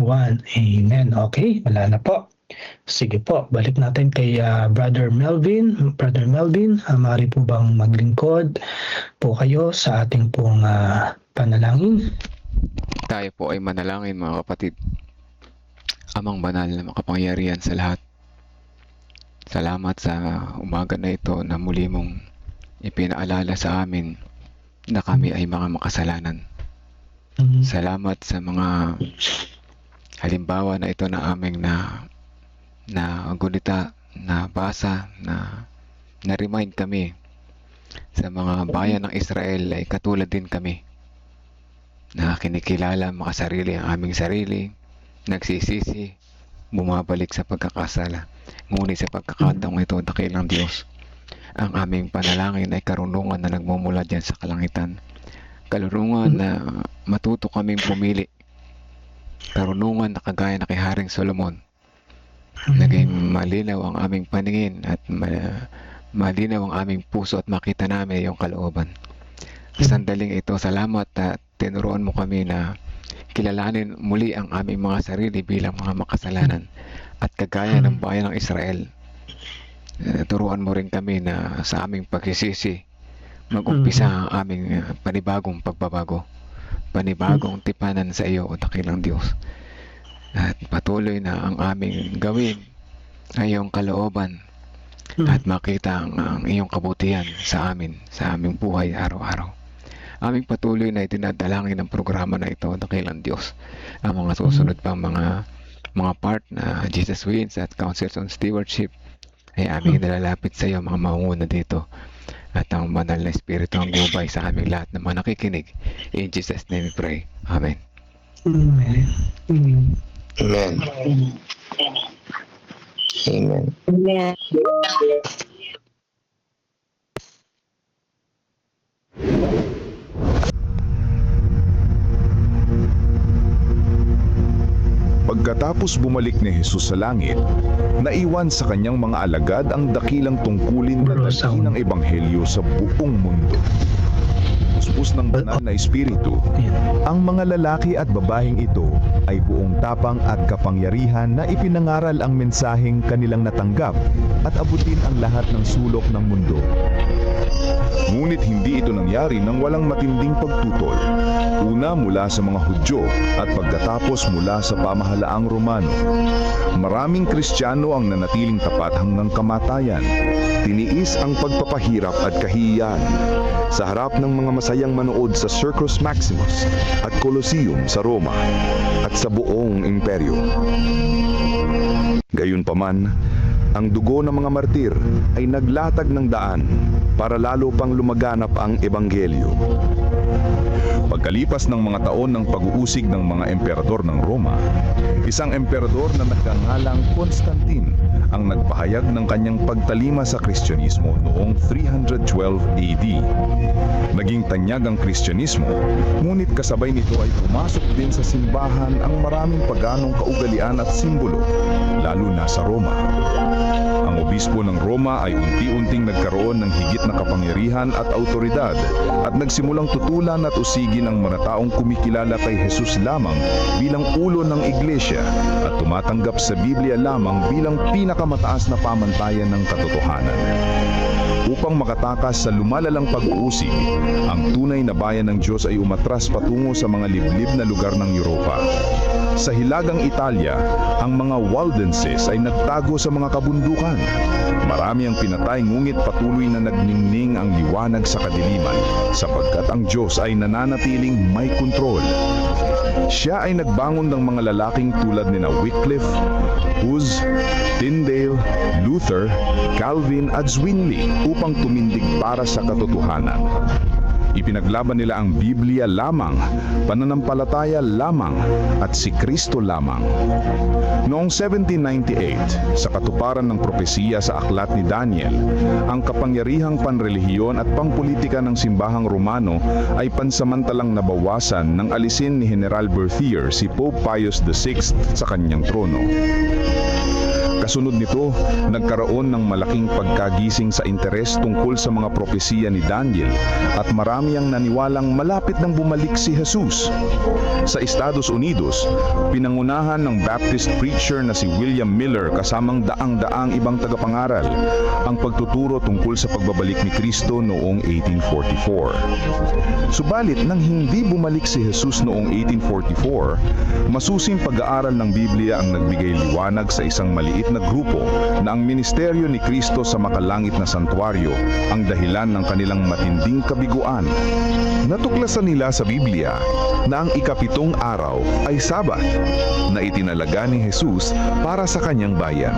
1. Amen. Okay, wala na po. Sige po, balik natin kay Brother Melvin. Brother Melvin, maaari po bang maglingkod po kayo sa ating pong panalangin? Tayo po ay manalangin, mga kapatid. Amang banal na makapangyarihan sa lahat, salamat sa umaga na ito na muli mong ipinaalala sa amin na kami ay mga makasalanan. Salamat sa mga halimbawa na ito na aming na gunita, na basa, na remind kami sa mga bayan ng Israel ay katulad din kami na kinikilala makasarili ang aming sarili, nagsisisi, bumabalik sa pagkakasala. Ngunit sa pagkakataong ito, dakilang Diyos, ang aming panalangin ay karunungan na nagmumula dyan sa kalangitan. Karunungan na matuto kaming pumili. Karunungan na kagaya na kay Haring Solomon. Naging malinaw ang aming paningin at malinaw ang aming puso at makita namin yung kalooban. Sa sandaling ito, salamat at tinuruan mo kami na kilalanin muli ang aming mga sarili bilang mga makasalanan. At kagaya ng bayan ng Israel, turuan mo rin kami na sa aming pagsisisi, mag-umpisa ang aming panibagong pagbabago, panibagong tipanan sa iyo, o dakilang Diyos. At patuloy na ang aming gawin ay iyong kalooban at makita ang iyong kabutihan sa amin, sa aming buhay araw-araw. Aming patuloy na itinadalangin ng programa na ito, dakilang Diyos. Ang mga susunod pang mga part na Jesus Wins at Councils on Stewardship ay aming nalalapit sa iyo, mga maunguna dito. At ang banal na Espiritu ang gubay sa aming lahat ng mga nakikinig. In Jesus' name we pray. Amen. Amen. Amen. Amen. Pagkatapos bumalik ni Jesus sa langit, naiwan sa kanyang mga alagad ang dakilang tungkulin na dalhin ng ebanghelyo sa buong mundo. Puspos ng banal na espiritu, ang mga lalaki at babaeng ito ay buong tapang at kapangyarihan na ipinangaral ang mensaheng kanilang natanggap at abutin ang lahat ng sulok ng mundo. Ngunit hindi ito nangyari nang walang matinding pagtutol. Una mula sa mga Hudyo at pagkatapos mula sa pamahalaang Romano. Maraming Kristiyano ang nanatiling tapat hanggang kamatayan. Tiniis ang pagpapahirap at kahihiyan sa harap ng mga masayang manood sa Circus Maximus at Colosseum sa Roma at sa buong imperyo. Gayunpaman, ang dugo ng mga martir ay naglatag ng daan para lalo pang lumaganap ang ebanghelyo. Pagkalipas ng mga taon ng pag-uusig ng mga emperador ng Roma, isang emperador na nagngangalang Constantine ang nagpahayag ng kanyang pagtalima sa Kristyanismo noong 312 AD. Naging tanyag ang Kristyanismo, ngunit kasabay nito ay pumasok din sa simbahan ang maraming paganong kaugalian at simbolo, lalo na sa Roma. Ang obispo ng Roma ay unti-unting nagkaroon ng higit na kapangyarihan at autoridad at nagsimulang tutulan at usigin ang mga taong kumikilala kay Jesus lamang bilang ulo ng iglesia at tumatanggap sa Biblia lamang bilang pinakamataas na pamantayan ng katotohanan. Upang makatakas sa lumalalang pag-uusig, ang tunay na bayan ng Diyos ay umatras patungo sa mga liblib na lugar ng Europa. Sa hilagang Italia, ang mga Waldenses ay nagtago sa mga kabundukan. Marami ang pinatay ngunit patuloy na nagningning ang liwanag sa kadiliman sapagkat ang Diyos ay nananatiling may kontrol. Siya ay nagbangon ng mga lalaking tulad ni Wycliffe, Hus, Tyndale, Luther, Calvin at Zwingli upang tumindig para sa katotohanan. Ipinaglaban nila ang Biblia lamang, pananampalataya lamang, at si Kristo lamang. Noong 1798, sa katuparan ng propesiya sa aklat ni Daniel, ang kapangyarihang panrelihiyon at pangpolitika ng simbahang Romano ay pansamantalang nabawasan nang alisin ni General Berthier si Pope Pius VI sa kanyang trono. Kasunod nito, nagkaroon ng malaking pagkagising sa interes tungkol sa mga propesiya ni Daniel at marami ang naniwalang malapit nang bumalik si Jesus. Sa Estados Unidos, pinangunahan ng Baptist preacher na si William Miller kasamang daang-daang ibang tagapangaral ang pagtuturo tungkol sa pagbabalik ni Kristo noong 1844. Subalit nang hindi bumalik si Jesus noong 1844, masusing pag-aaral ng Biblia ang nagbigay liwanag sa isang maliit na grupo na ang ministeryo ni Kristo sa makalangit na santuaryo ang dahilan ng kanilang matinding kabiguan. Natuklasan nila sa Biblia na ang ikapitong araw ay Sabat na itinalaga ni Jesus para sa kanyang bayan.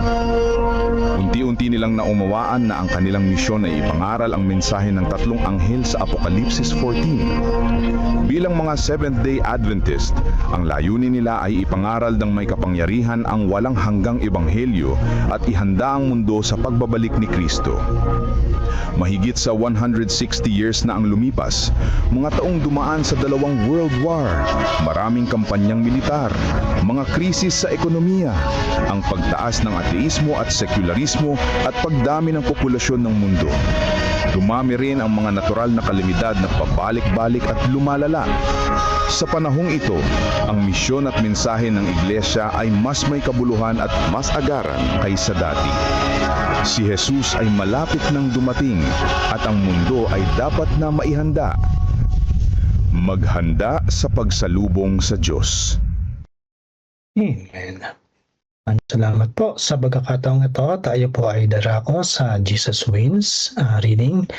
Unti-unti nilang naunawaan na ang kanilang misyon ay ipangaral ang mensahe ng tatlong anghel sa Apokalipsis 14. Bilang mga Seventh-day Adventist, ang layunin nila ay ipangaral ng may kapangyarihan ang walang hanggang ebanghelyo at ihanda ang mundo sa pagbabalik ni Kristo. Mahigit sa 160 years na ang lumipas, mga taong dumaan sa dalawang World War, maraming kampanyang militar, mga krisis sa ekonomiya, ang pagtaas ng ateismo at sekularismo at pagdami ng populasyon ng mundo. Dumami rin ang mga natural na kalamidad na pabalik-balik at lumalala. Sa panahong ito, ang misyon at mensahe ng iglesia ay mas may kabuluhan at mas agaran kaysa dati. Si Jesus ay malapit nang dumating at ang mundo ay dapat na maihanda. Maghanda sa pagsalubong sa Diyos. Amen. Salamat po sa pagkakataong ito. Tayo po ay darako sa Jesus Wins reading.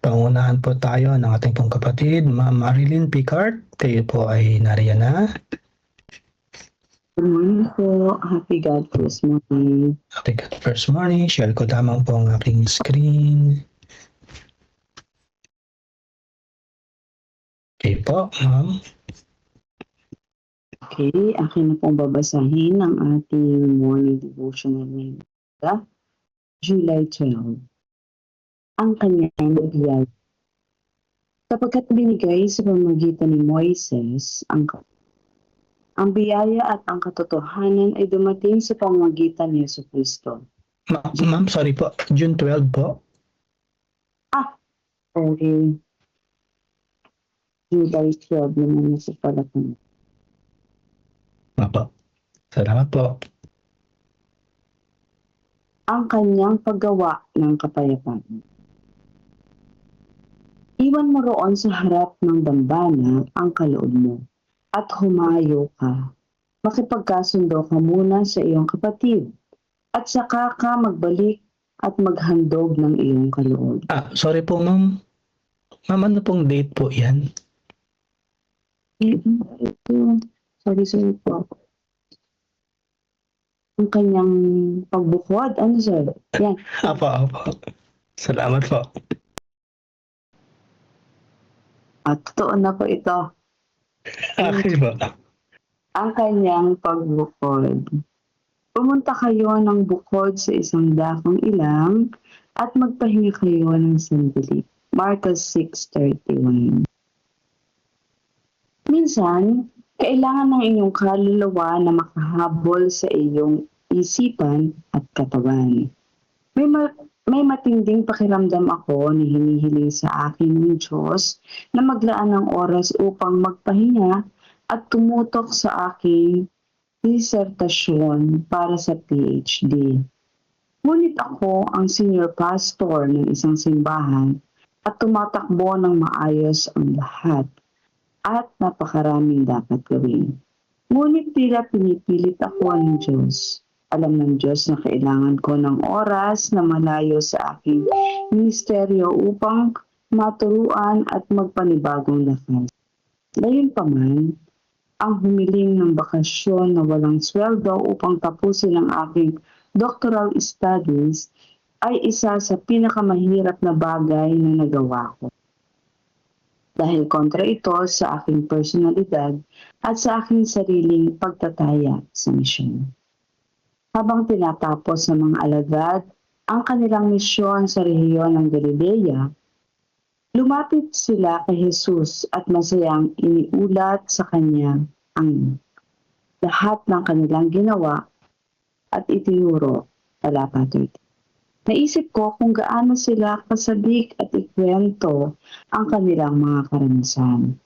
Pangunahan po tayo ng ating pong kapatid, Ma'am Marilyn Picard. Kayo po ay nariyan na. Good morning po. Happy God First Morning. Happy God First Morning. Share ko lamang po ang aking screen. Okay po, Ma'am. Okay, akin na pong babasahin ang ating morning devotional ngayon. July 12. Ang kanyang biyaya. Sapagkat binigay sa pamamagitan ni Moises ang ang biyaya at ang katotohanan ay dumating sa pamamagitan ni Jesucristo. Ma'am, sorry po. June 12 po. Okay. July 12 naman na sa pala ko. Apo. Salamat po. Ang kanyang paggawa ng kapayapaan. Iwan mo roon sa harap ng dambana ang kaloob mo at humayo ka. Makipagkasundo ka muna sa iyong kapatid at saka ka magbalik at maghandog ng iyong kaloob. Sorry po, ma'am. Ma'am, ano pong date po yan? Sorry po. Ang kanyang pagbukod, ano sir? Yan. Apo. Salamat po. At totoo na po ito. Okay po. Ang kanyang pagbukod. Pumunta kayo ng bukod sa isang dakong ilang at magpahinga kayo ng sandali. Marcos 6:31. Minsan, kailangan ng inyong kaluluwa na makahabol sa iyong isipan at katawan. May matinding pakiramdam ako na hinihiling sa akin ng Diyos na maglaan ng oras upang magpahinga at tumutok sa aking disertasyon para sa PhD. Ngunit ako ang senior pastor ng isang simbahan at tumatakbo ng maayos ang lahat at napakaraming dapat gawin. Ngunit tila pinipilit ako ng Diyos. Alam ng Diyos na kailangan ko ng oras na malayo sa aking ministeryo upang maturuan at magpanibagong lakas. Gayunpaman, ang humiling ng bakasyon na walang sweldo upang tapusin ang aking doctoral studies ay isa sa pinakamahirap na bagay na nagawa ko. Dahil kontra ito sa aking personalidad at sa aking sariling pagtataya sa misyon. Habang tinatapos ng mga alagad ang kanilang misyon sa rehiyon ng Galilea, lumapit sila kay Jesus at masayang iniulat sa kanya ang lahat ng kanilang ginawa at itinuro. Talata 30. Naisip ko kung gaano sila kasabik at ikwento ang kanilang mga karanasan.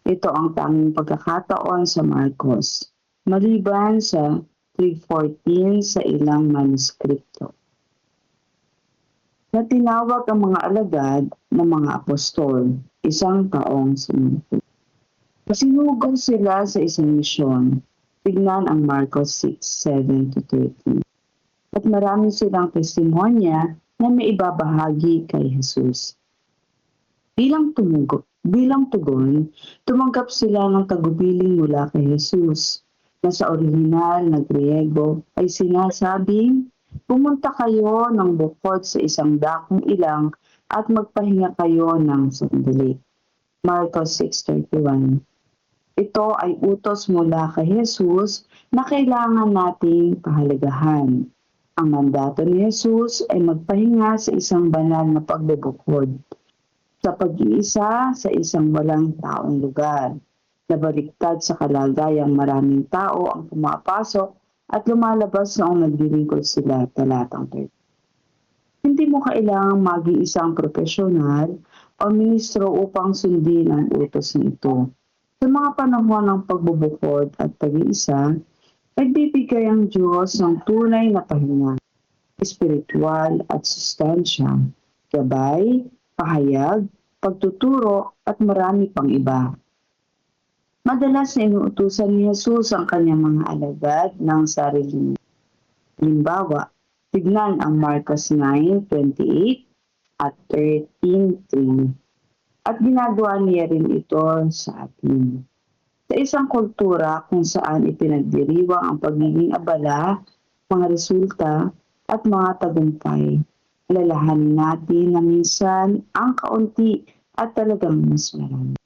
Ito ang tanging pagkakataon sa Marcos, maliban sa 3:14 sa ilang manuskripto, na tinawag ang mga alagad na mga apostol, isang taong sinunod. Sinugod sila sa isang misyon. Tignan ang Marcos 6:7-13. At marami silang testimonya na may ibabahagi kay Jesus. Bilang tugon, tumanggap sila ng tagubilin mula kay Jesus, na sa orihinal na Griego ay sinasabing, pumunta kayo ng bukod sa isang dakong ilang at magpahinga kayo ng sandali. Marcos 6:31. Ito ay utos mula kay Jesus na kailangan nating pahalagahan. Ang mandato ni Jesus ay magpahinga sa isang banal na pagbubukod, sa pag-iisa sa isang walang taong lugar, na baliktad sa kalagayang maraming tao ang pumapasok at lumalabas noong naglilingkod sila. Talatang 30. Hindi mo kailangang maging isang profesional o ministro upang sundin ang utos na ito. Sa mga panahon ng pagbubukod at pag-iisa, nagbibigay ang Diyos ng tunay na pahinga, espiritual at sustansya, gabay, pahayag, pagtuturo at marami pang iba. Madalas na inuutusan ni Jesus ang kanyang mga alagad ng sarili. Halimbawa, tignan ang Marcos 9:28 at 13:3. At ginagawa niya rin ito sa atin. Sa isang kultura kung saan ipinagdiriwang ang pagiging abala, mga resulta at mga tagumpay, alalahanin natin na minsan ang kaunti at talagang mas marami.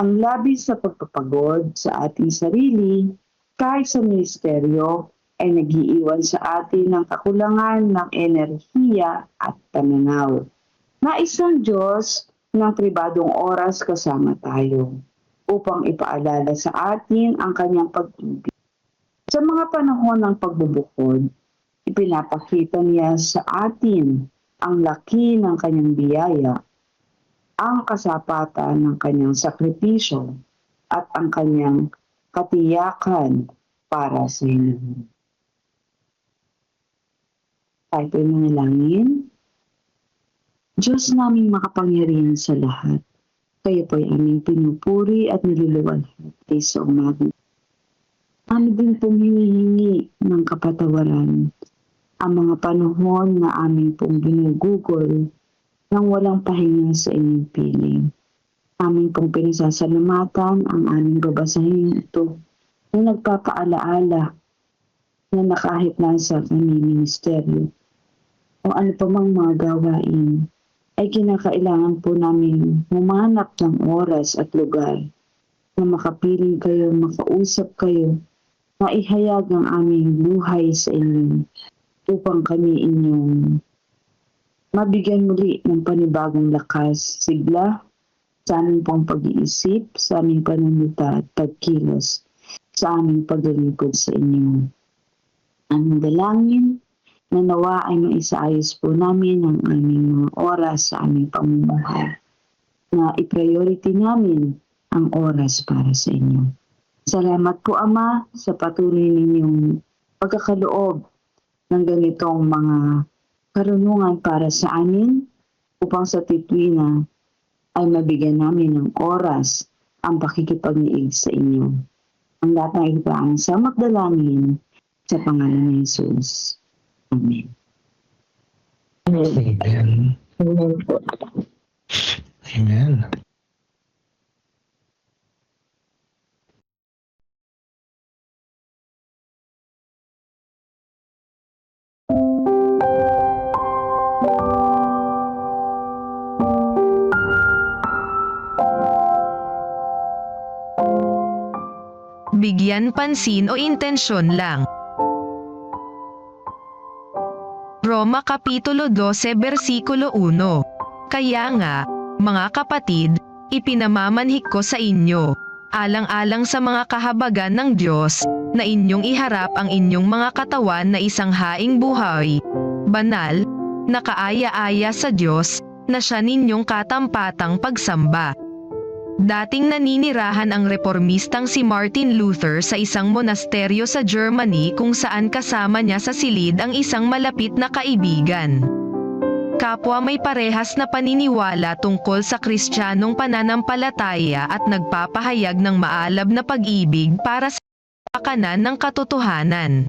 Ang labis na pagpapagod sa ating sarili kahit sa ministeryo ay nagiiwan sa atin ng kakulangan ng enerhiya at pananaw. Nais ng Diyos ng pribadong oras kasama tayo upang ipaalala sa atin ang kanyang pag-ibig. Sa mga panahon ng pagbubukod, ipinapakita niya sa atin ang laki ng kanyang biyaya, ang kasapatan ng kanyang sakripisyo, at ang kanyang katiyakan para sa inyo. Tayo po'y manalangin. Diyos naming makapangyarihan sa lahat, kayo po'y aming pinupuri at niluluwalhati sa umaga. Amin din pong hinihingi ng kapatawaran ang mga panahon na aming pong ginugugol nang walang pahinga sa inyong piling. Amin pong pinasasalamatan ang aming babasahin ito na nagpapaalaala na kahit nasa kami ministeryo o ano pa mang mga gawain, ay kinakailangan po namin humanap ng oras at lugar na makapiling kayo, makausap kayo, maihayag ang aming buhay sa inyo upang kami inyong mabigyan muli ng panibagong lakas, sigla, sa aming pong pag-iisip, sa aming panunita at pagkilos, sa aming paglilingkod sa inyo. Aming dalangin na nawa ay maisaayos po namin ang aming mga oras sa aming pamumuhay, na i-priority namin ang oras para sa inyo. Salamat po, Ama, sa patuloy ninyong pagkakaloob ng ganitong mga karunungan para sa amin upang sa titwina ay mabigyan namin ng oras ang pakikipagniig sa inyo. Ang lahat ng ibaang sa magdalangin sa pangalan ni Jesus. Amen. Amen. Amen. Bigyan pansin o intensyon lang. Roma Kapitulo 12 versikulo 1. Kaya nga, mga kapatid, ipinamamanhik ko sa inyo, alang-alang sa mga kahabagan ng Diyos, na inyong iharap ang inyong mga katawan na isang haing buhay, banal, nakaaya-aya sa Diyos, na siya ninyong katampatang pagsamba. Dating naninirahan ang reformistang si Martin Luther sa isang monasteryo sa Germany kung saan kasama niya sa silid ang isang malapit na kaibigan. Kapwa may parehas na paniniwala tungkol sa Kristiyanong pananampalataya at nagpapahayag ng maalab na pag-ibig para sa pakanan ng katotohanan.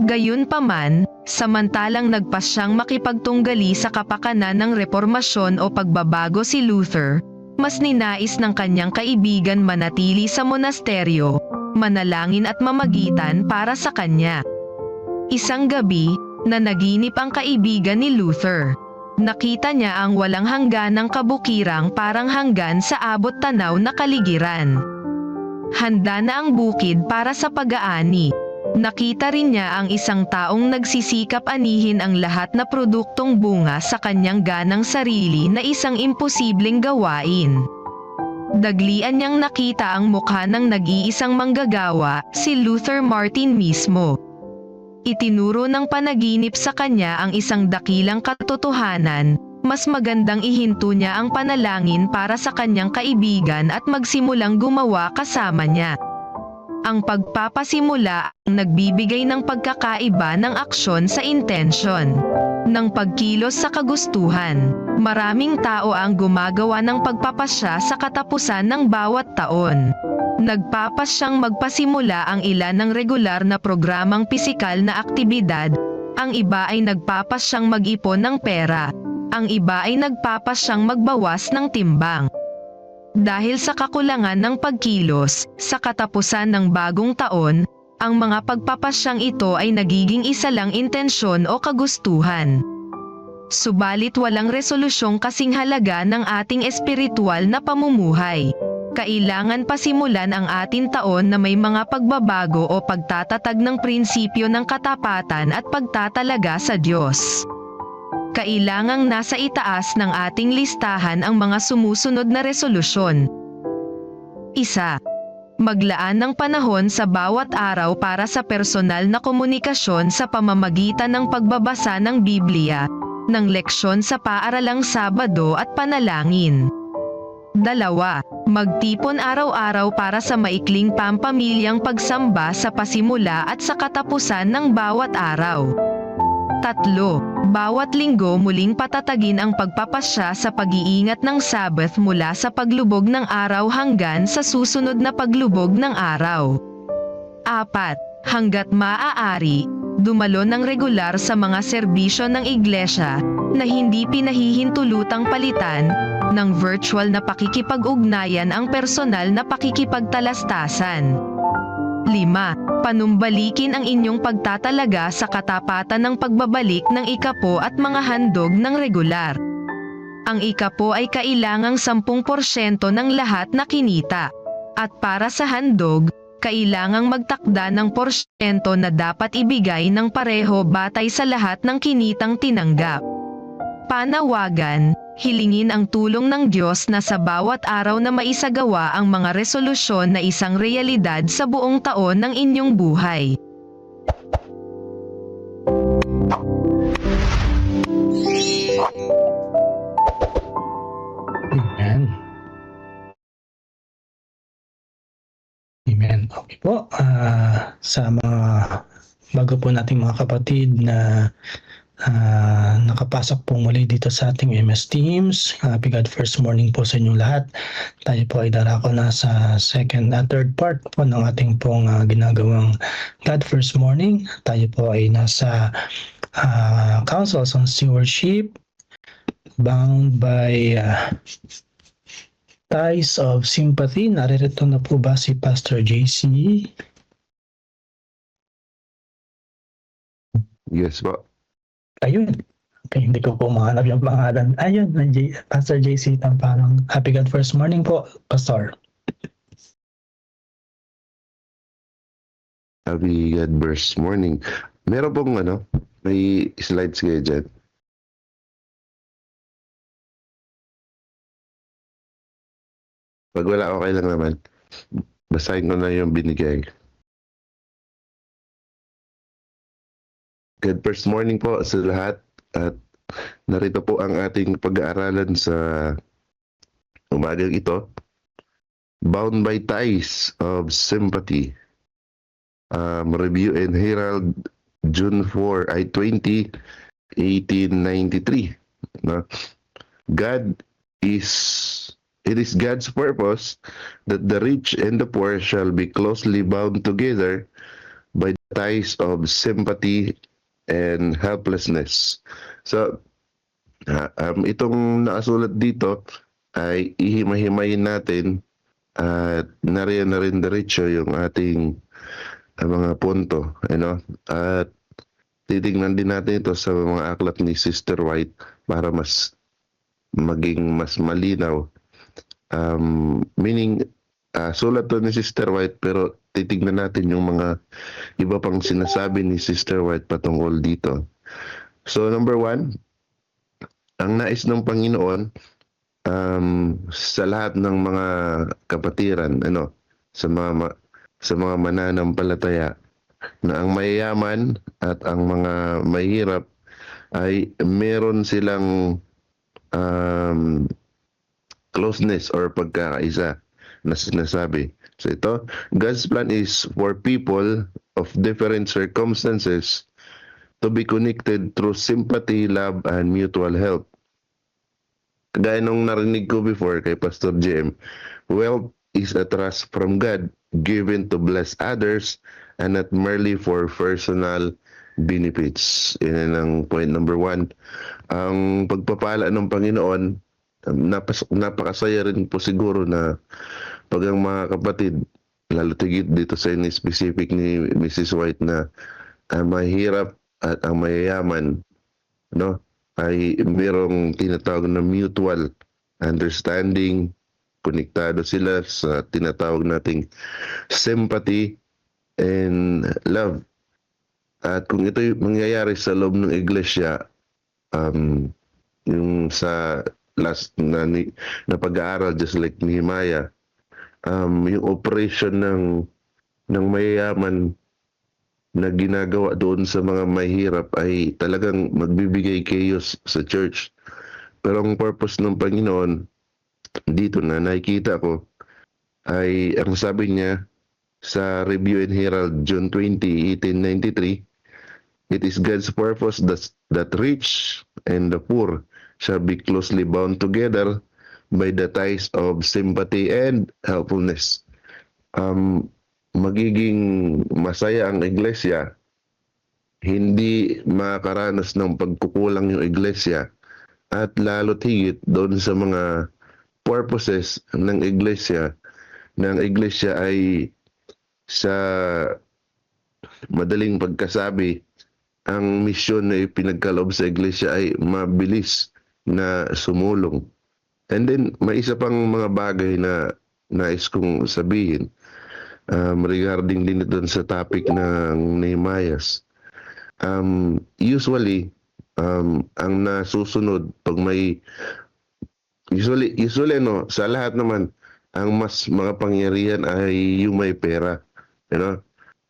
Gayunpaman, samantalang nagpasyang makipagtunggali sa kapakanan ng reformasyon o pagbabago si Luther, mas ninais ng kanyang kaibigan manatili sa monasteryo, manalangin at mamagitan para sa kanya. Isang gabi, nanaginip ang kaibigan ni Luther. Nakita niya ang walang hangganang kabukirang parang hanggan sa abot tanaw na kaligiran. Handa na ang bukid para sa pag-aani. Nakita rin niya ang isang taong nagsisikap anihin ang lahat na produktong bunga sa kanyang ganang sarili na isang imposibleng gawain. Daglian niyang nakita ang mukha ng nag-iisang manggagawa, si Luther Martin mismo. Itinuro ng panaginip sa kanya ang isang dakilang katotohanan, mas magandang ihinto niya ang panalangin para sa kanyang kaibigan at magsimulang gumawa kasama niya. Ang pagpapasimula ang nagbibigay ng pagkakaiba ng aksyon sa intensyon, ng pagkilos sa kagustuhan. Maraming tao ang gumagawa ng pagpapasya sa katapusan ng bawat taon. Nagpapasyang magpasimula ang ilan ng regular na programang pisikal na aktibidad, ang iba ay nagpapasyang mag-ipon ng pera, ang iba ay nagpapasyang magbawas ng timbang. Dahil sa kakulangan ng pagkilos, sa katapusan ng bagong taon, ang mga pagpapasyang ito ay nagiging isa lang intensyon o kagustuhan. Subalit walang resolusyong kasing halaga ng ating espiritual na pamumuhay. Kailangan pasimulan ang ating taon na may mga pagbabago o pagtatatag ng prinsipyo ng katapatan at pagtatalaga sa Diyos. Kailangang nasa itaas ng ating listahan ang mga sumusunod na resolusyon. 1. Maglaan ng panahon sa bawat araw para sa personal na komunikasyon sa pamamagitan ng pagbabasa ng Biblia, ng leksyon sa paaralang Sabado at panalangin. 2. Magtipon araw-araw para sa maikling pampamilyang pagsamba sa pasimula at sa katapusan ng bawat araw. 3. Bawat linggo muling patatagin ang pagpapasya sa pag-iingat ng Sabbath mula sa paglubog ng araw hanggang sa susunod na paglubog ng araw. 4. Hanggat maaari, dumalo ng regular sa mga serbisyo ng iglesia na hindi pinahihintulutang palitan ng virtual na pakikipag-ugnayan ang personal na pakikipagtalastasan. 5. Panumbalikin ang inyong pagtatalaga sa katapatan ng pagbabalik ng ikapo at mga handog ng regular. Ang ikapo ay kailangang 10% ng lahat na kinita. At para sa handog, kailangang magtakda ng porsyento na dapat ibigay ng pareho batay sa lahat ng kinitang tinanggap. Panawagan, hilingin ang tulong ng Diyos na sa bawat araw na maisagawa ang mga resolusyon na isang realidad sa buong taon ng inyong buhay. Amen. Amen. Okay po. Sa mga bago po nating mga kapatid na nakapasok po muli dito sa ating MS Teams. Happy God First Morning po sa inyong lahat. Tayo po ay darako na sa third part po ng ating pong ginagawang God First Morning. Tayo po ay nasa Councils on Stewardship, bound by ties of sympathy. Naririto na po ba si Pastor JC? Yes po. Ayun. Okay, hindi ko po mahanap yung pangalan. Ayun, Pastor JC Tamparang. Happy God First Morning po, Pastor. Happy God First Morning. Meron pong may slides kayo dyan. Pag wala, okay lang naman. Basahin ko na yung binigay. Good first morning po sa lahat at narito po ang ating pag-aaralan sa umagang ito. Bound by Ties of Sympathy. Review and Herald, June 4, 20, 1893. No? It is God's purpose that the rich and the poor shall be closely bound together by the ties of sympathy and helplessness. So, itong nakasulat dito ay ihimay-himayin natin at nariyan na rin diretso yung ating mga punto. At titignan din natin ito sa mga aklat ni Sister White para maging mas malinaw. Meaning, sulat to ni Sister White pero titignan natin yung mga iba pang sinasabi ni Sister White patungkol dito. So number 1, ang nais ng Panginoon sa lahat ng mga kapatiran, sa mga mananampalataya, na ang mayayaman at ang mga mahirap ay meron silang closeness or pagkakaisa na sinasabi. So ito, God's plan is for people of different circumstances to be connected through sympathy, love, and mutual help. Kagaya nung narinig ko before kay Pastor JM, wealth is a trust from God given to bless others and not merely for personal benefits. Yan ang point number 1. Ang pagpapala ng Panginoon, napakasaya rin po siguro na pag ang mga kapatid, lalo tigit dito sa specific ni Mrs. White na ang mahirap at ang mayayaman ay mayroong tinatawag na mutual understanding, konektado sila sa tinatawag nating sympathy and love. At kung ito mangyayari sa loob ng iglesia, yung sa last na pag-aaral, just like Nehemiah, yung operation ng mayayaman na ginagawa doon sa mga mahirap ay talagang magbibigay chaos sa church. Pero ang purpose ng Panginoon dito na nakikita ko ay ang sabi niya sa Review and Herald June 20, 1893, it is God's purpose that rich and the poor shall be closely bound together by the ties of sympathy and helpfulness. Magiging masaya ang iglesia, hindi makaranas ng pagkukulang yung iglesia, at lalo't higit doon sa mga purposes ng iglesia, na ang iglesia ay sa madaling pagkasabi, ang misyon na ipinagkaloob sa iglesia ay mabilis na sumulong. And then, may isa pang mga bagay na nais kong sabihin regarding din doon sa topic ng Nehemiah. Usually, ang nasusunod pag may usually no, sa lahat naman ang mas mga pangyarihan ay yung may pera, you know.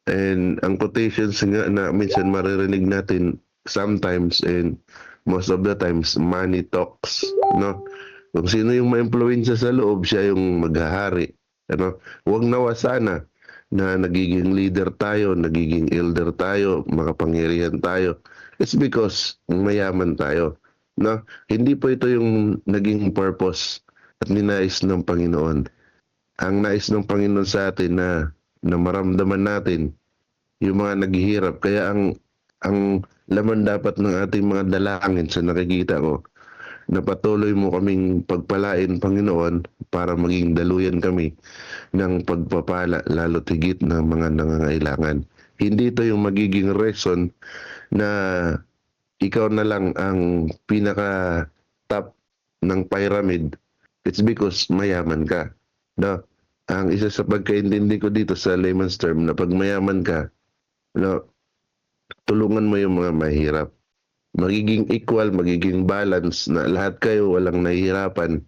And ang quotations nga na minsan maririnig natin sometimes and most of the times, money talks, no. Kung sino yung ma-influensya sa loob, siya yung maghahari, ano. Huwag nawa sana na nagiging leader tayo, nagiging elder tayo, makapangyarihan tayo. It's because mayaman tayo, no? Hindi po ito yung naging purpose at ninais ng Panginoon. Ang nais ng Panginoon sa atin na maramdaman natin yung mga naghihirap. Kaya ang laman dapat ng ating mga dalangin sa nakikita ko, na patuloy mo kaming pagpalain, Panginoon, para maging daluyan kami ng pagpapala, lalo tigit ng mga nangangailangan. Hindi ito yung magiging reason na ikaw na lang ang pinaka-top ng pyramid. It's because mayaman ka. No? Ang isa sa pagkaintindi ko dito sa layman's term, na pag mayaman ka, no, tulungan mo yung mga mahirap. Magiging equal, magiging balance na lahat kayo walang nahihirapan,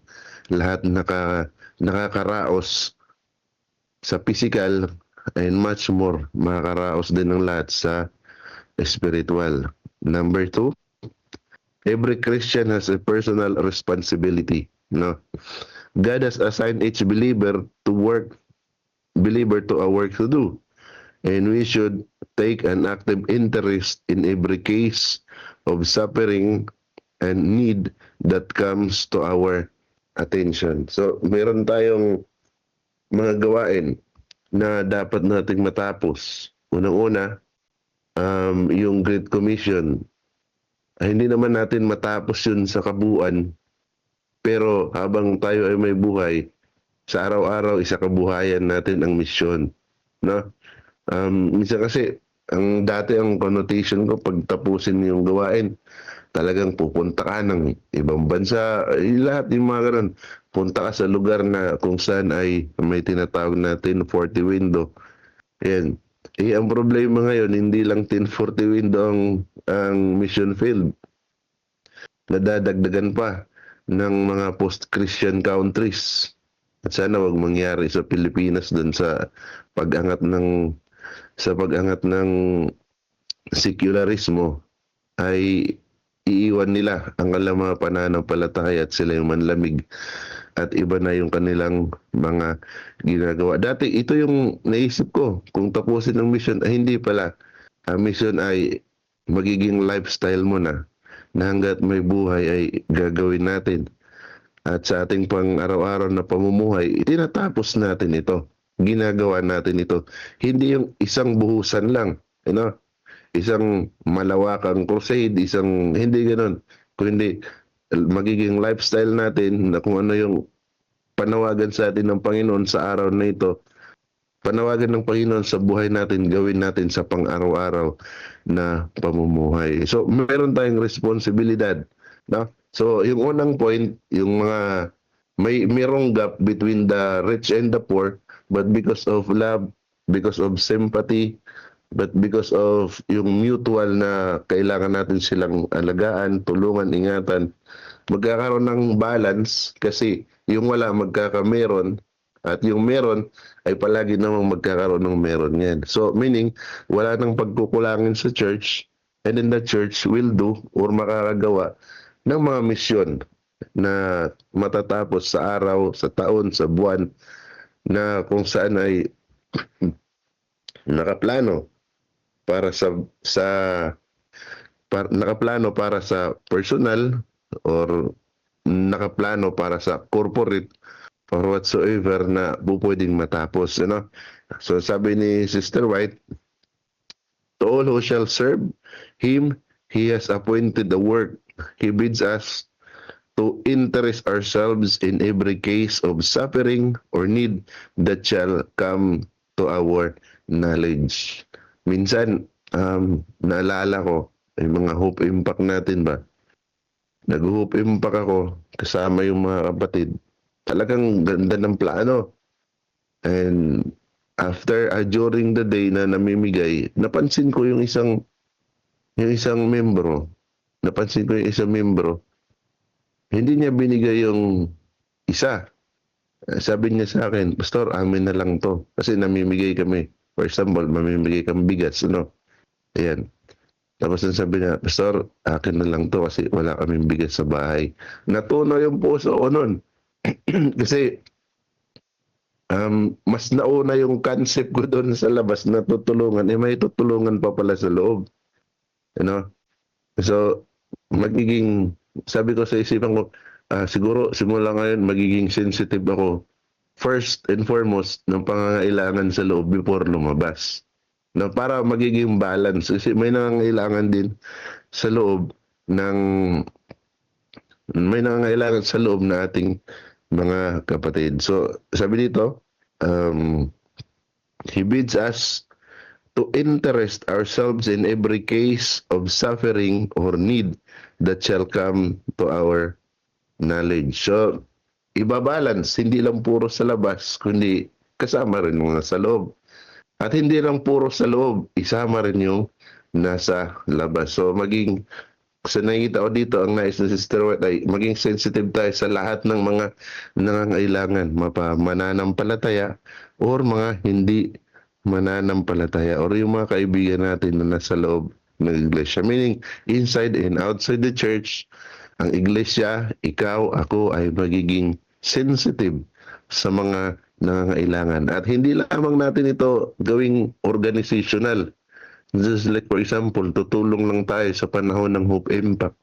lahat nakakaraos sa physical, and much more makakaraos din ng lahat sa spiritual. Number 2, every Christian has a personal responsibility, no? God has assigned each believer to a work to do, and we should take an active interest in every case of suffering and need that comes to our attention. So, meron tayong mga gawain na dapat nating matapos. Unang-una, yung Great Commission. Hindi naman natin matapos yun sa kabuuan, pero habang tayo ay may buhay, sa araw-araw, isa kabuhayan natin ang misyon. No? Minsan kasi, ang connotation ko, pag tapusin yung gawain, talagang pupunta ka ng ibang bansa, lahat yung mga ganun. Punta ka sa lugar na kung saan ay may tinatawag na 1040 window. Ayan. Ang problema ngayon, hindi lang 1040 window ang mission field. Nadadagdagan pa ng mga post-Christian countries. At sana wag mangyari sa Pilipinas dun sa pag-angat ng sekularismo, ay iiwan nila ang alam mga pananampalataya at sila yung manlamig at iba na yung kanilang mga ginagawa. Dati ito yung naisip ko, kung tapusin ng mission, ay hindi pala. Ang mission ay magiging lifestyle mo na hanggat may buhay ay gagawin natin. At sa ating pang araw-araw na pamumuhay, tinatapos natin ito. Ginagawa natin ito. Hindi yung isang buhusan lang, you know? Isang malawakang crusade, hindi ganoon. Kundi magiging lifestyle natin na kung ano yung panawagan sa atin ng Panginoon sa araw na ito. Panawagan ng Panginoon sa buhay natin, gawin natin sa pang-araw-araw na pamumuhay. So, meron tayong responsibilidad, no? So, yung unang point, yung mga mayroong gap between the rich and the poor, but because of love, because of sympathy, but because of yung mutual na kailangan natin silang alagaan, tulungan, ingatan, magkakaroon ng balance, kasi yung wala magkakameron At yung meron ay palagi namang magkakaroon ng meron yan. So meaning, wala nang pagkukulangin sa church, and then the church will do or makakagawa ng mga misyon na matatapos sa araw, sa taon, sa buwan, na kung saan ay nakaplano para nakaplano para sa personal or nakaplano para sa corporate or whatsoever na pwedeng matapos, So sabi ni Sister White, to all who shall serve him, he has appointed the work. He bids us to interest ourselves in every case of suffering or need that shall come to our knowledge. Minsan, naalala ko, yung mga Hope Impact natin ba? Nag-Hope Impact ako, kasama yung mga kapatid. Talagang ganda ng plano. And after, during the day na namimigay, napansin ko yung isang membro. Hindi niya binigay yung isa. Sabi niya sa akin, Pastor, amin na lang to. Kasi namimigay kami. For example, mamimigay kami bigas, Ayan. Tapos sabi niya, Pastor, akin na lang to kasi wala kaming bigas sa bahay. Natuno yung puso ko nun. Kasi, mas nauna yung concept ko doon sa labas na tutulungan. May tutulungan pa pala sa loob. So, sabi ko sa isipan ko, siguro simula ngayon magiging sensitive ako first and foremost ng pangangailangan sa loob before lumabas. Para magiging balance. Kasi may nangangailangan din sa loob na ating mga kapatid. So, sabi dito, he bids us to interest ourselves in every case of suffering or need that shall come to our knowledge. So, ibabalance, hindi lang puro sa labas, kundi kasama rin mga sa loob. At hindi lang puro sa loob, isama rin yung nasa labas. So, nakikita ko dito, ang nais na Sister White ay maging sensitive tayo sa lahat ng mga nangangailangan, mananampalataya or mga hindi mananampalataya or yung mga kaibigan natin na nasa loob ng iglesia. Meaning, inside and outside the church, ang iglesia, ikaw, ako ay magiging sensitive sa mga nangangailangan. At hindi lamang natin ito gawing organizational. Just like for example, tutulong lang tayo sa panahon ng Hope Impact.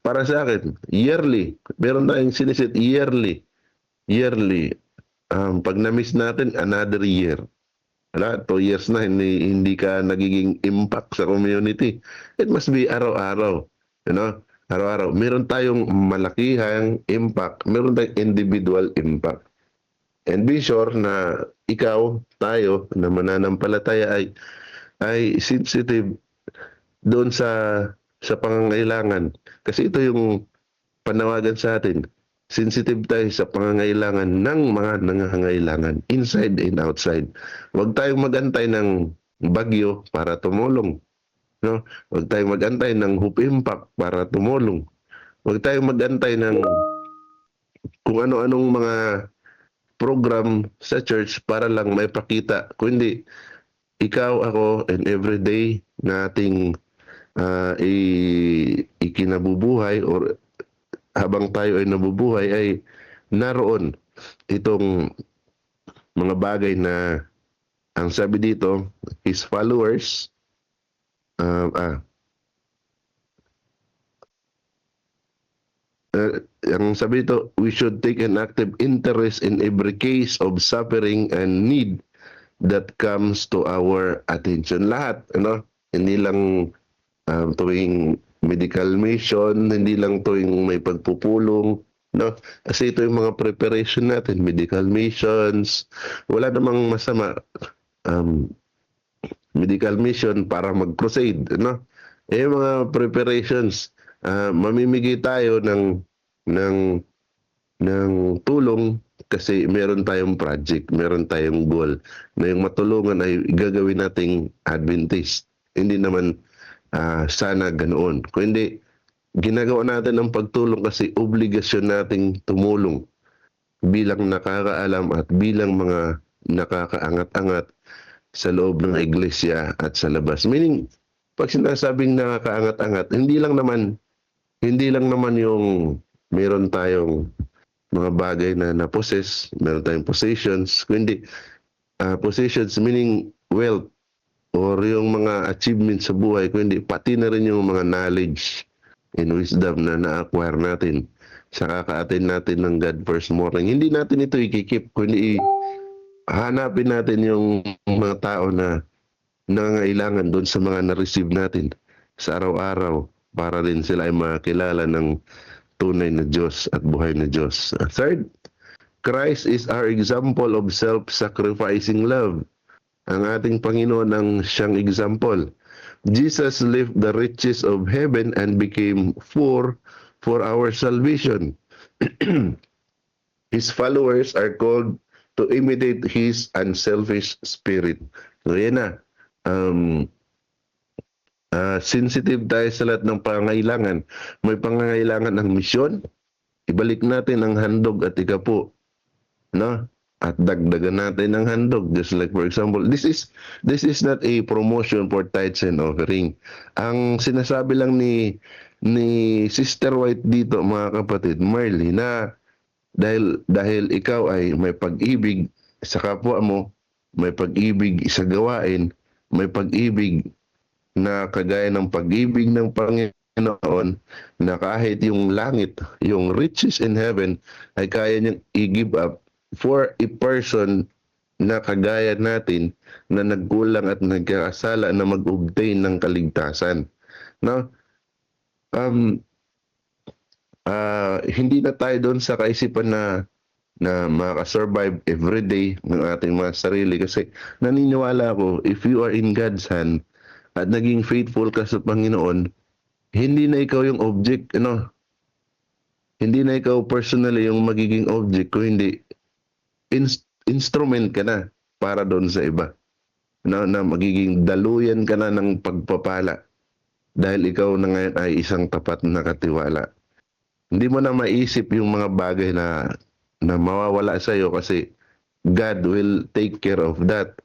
Para sa akin, yearly. Meron tayong sinisit yearly. Pag na-miss natin, another year. 2 years na, hindi ka nagiging impact sa community. It must be araw-araw. Araw-araw. Meron tayong malakihang impact. Meron tayong individual impact. And be sure na ikaw, tayo, na mananampalataya ay sensitive doon sa pangangailangan. Kasi ito yung panawagan sa atin. Sensitive tayo sa pangangailangan ng mga nangangailangan, inside and outside. Huwag tayong magantay ng bagyo para tumulong. Huwag tayong magantay ng Hope Impact para tumulong. Huwag tayong magantay ng kung ano-anong mga program sa church para lang may pakita. Kundi ikaw, ako, and everyday nating ikinabubuhay or habang tayo ay nabubuhay ay naroon itong mga bagay na ang sabi dito, his followers, ang sabi dito, we should take an active interest in every case of suffering and need that comes to our attention. Lahat, hindi lang tuwing medical mission, hindi lang tuwing may pagpupulong, Kasi ito yung mga preparation natin, medical missions. Wala namang masama. Medical mission para mag-proceed, yung mga preparations, mamimigay tayo ng tulong kasi meron tayong project, meron tayong goal na yung matulungan ay gagawin nating Adventist. Hindi naman sana ganoon. Kung hindi, ginagawa natin ang pagtulong kasi obligasyon nating tumulong. bilang nakakaalam at bilang mga nakakaangat-angat sa loob ng iglesia at sa labas. Meaning, pag sinasabing nakakaangat-angat, hindi lang naman yung meron tayong mga bagay na na-possess, meron tayong possessions, kundi possessions meaning wealth or yung mga achievements sa buhay, kundi pati na rin yung mga knowledge and wisdom na na-acquire natin sa kaka-attend natin ng God First Morning. Hindi natin ito ikikip, kundi hanapin natin yung mga tao na nangangailangan doon sa mga na-receive natin sa araw-araw para rin sila ay makilala ng tunay na Diyos at buhay na Diyos. Third, Christ is our example of self-sacrificing love. Ang ating Panginoon ang siyang example. Jesus left the riches of heaven and became poor for our salvation. His followers are called to imitate His unselfish spirit. So yan na. Sensitive tayo sa lahat ng pangangailangan. May pangangailangan ng misyon, ibalik natin ang handog at ikapu. No? At dagdagan natin ang handog. Just like for example, this is not a promotion for tithes and offering. Ang sinasabi lang ni Sister White dito, mga kapatid, Marley, na dahil ikaw ay may pag-ibig sa kapwa mo, may pag-ibig sa gawain, may pag-ibig na kagaya ng pag-ibig ng Panginoon, na kahit yung langit, yung riches in heaven, ay kaya niyang i-give up for a person na kagaya natin na nagkulang at nagkakasala na mag-obtain ng kaligtasan. No? Hindi na tayo doon sa kaisipan na makasurvive everyday ng ating mga sarili, kasi naniniwala ako, if you are in God's hand at naging faithful ka sa Panginoon, hindi na ikaw yung object, hindi na ikaw personally yung magiging object, kundi instrument ka na para doon sa iba. Na magiging daluyan ka na ng pagpapala dahil ikaw na ngayon ay isang tapat na katiwala. Hindi mo na maisip yung mga bagay na mawawala sa iyo, kasi God will take care of that.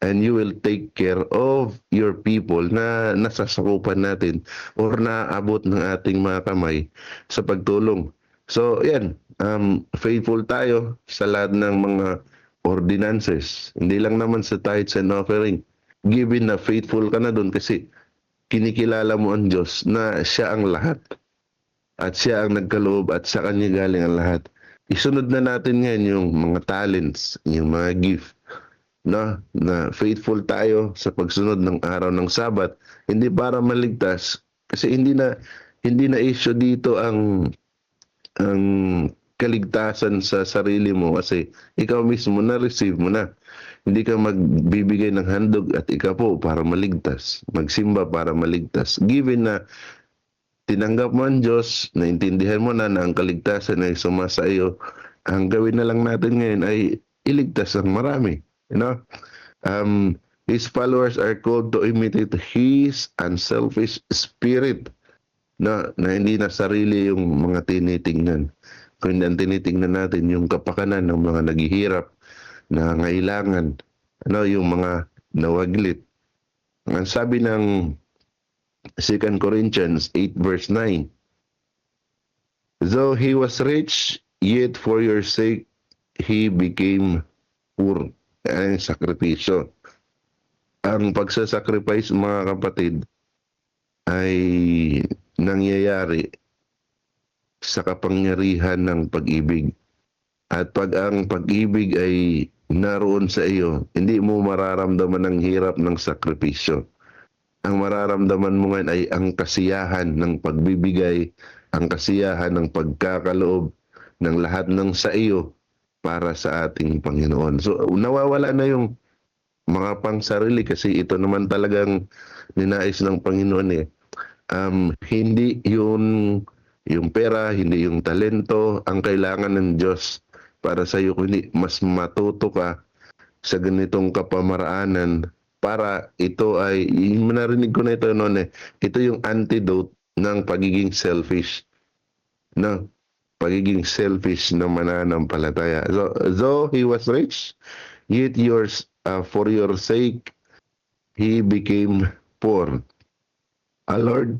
And you will take care of your people na nasasakupan natin or naabot ng ating mga kamay sa pagtulong. So, yan. Faithful tayo sa lahat ng mga ordinances. Hindi lang naman sa tithes and offering. Given na faithful ka na doon, kasi kinikilala mo ang Diyos na siya ang lahat. At siya ang nagkaloob at sa Kanya galing ang lahat. Isunod na natin ngayon yung mga talents, yung mga gift. Na faithful tayo sa pagsunod ng araw ng Sabat, hindi para maligtas, kasi hindi na issue dito ang kaligtasan sa sarili mo, kasi ikaw mismo na-receive mo na. Hindi ka magbibigay ng handog at ikapo para maligtas, magsimba para maligtas. Given na tinanggap mo ang Diyos, naintindihan mo na ang kaligtasan ay sumasa iyo, ang gawin na lang natin ngayon ay iligtas ang marami. His followers are called to imitate His unselfish spirit, na hindi na sarili yung mga tinitingnan, kundi ang tinitingnan natin yung kapakanan ng mga naghihirap, na ngailangan, yung mga nawaglit. Ang sabi ng 2 Corinthians 8 verse 9, though He was rich, yet for your sake He became poor. Ang sakripisyo. Ang pagsasacrifice, mga kapatid, ay nangyayari sa kapangyarihan ng pag-ibig. At pag ang pag-ibig ay naroon sa iyo, hindi mo mararamdaman ang hirap ng sakripisyo. Ang mararamdaman mo ngayon ay ang kasiyahan ng pagbibigay, ang kasiyahan ng pagkakaloob ng lahat ng sa iyo para sa ating Panginoon. So, nawawala na yung mga pangsarili, kasi ito naman talagang ninais ng Panginoon eh. Hindi yung pera, hindi yung talento ang kailangan ng Diyos para sa iyo, kundi mas matuto ka sa ganitong kapamaraanan, para ito ay, narinig ko na ito noon ito yung antidote ng pagiging selfish. No? pagiging selfish na mananampalataya. So, though he was rich, yet for your sake, he became poor. Our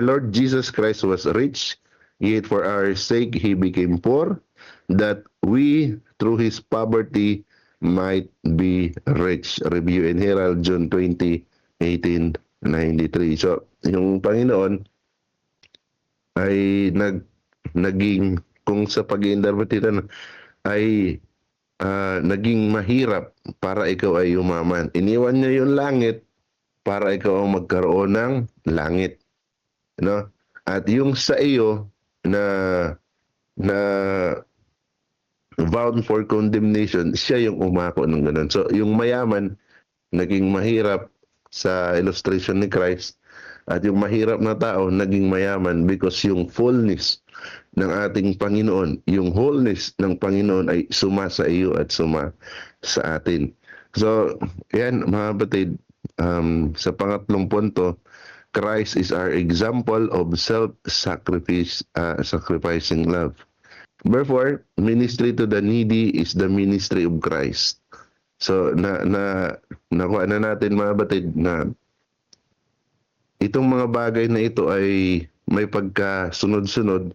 Lord Jesus Christ was rich, yet for our sake he became poor, that we, through his poverty, might be rich. Review and Herald, June 20, 1893. So, yung Panginoon ay naging, kung sa pag-iinterpretitan, ay naging mahirap para ikaw ay umaman. Iniwan niya yung langit para ikaw ang magkaroon ng langit. No? At yung sa iyo na bound for condemnation, siya yung umako ng ganun. So, yung mayaman, naging mahirap sa illustration ni Christ. At yung mahirap na tao, naging mayaman because yung fullness ng ating Panginoon, yung wholeness ng Panginoon ay suma sa iyo at suma sa atin. So, yan mga batid, sa pangatlong punto, Christ is our example of sacrificing love. Therefore, ministry to the needy is the ministry of Christ. So, nakuha na natin mga batid na itong mga bagay na ito ay may pagkasunod-sunod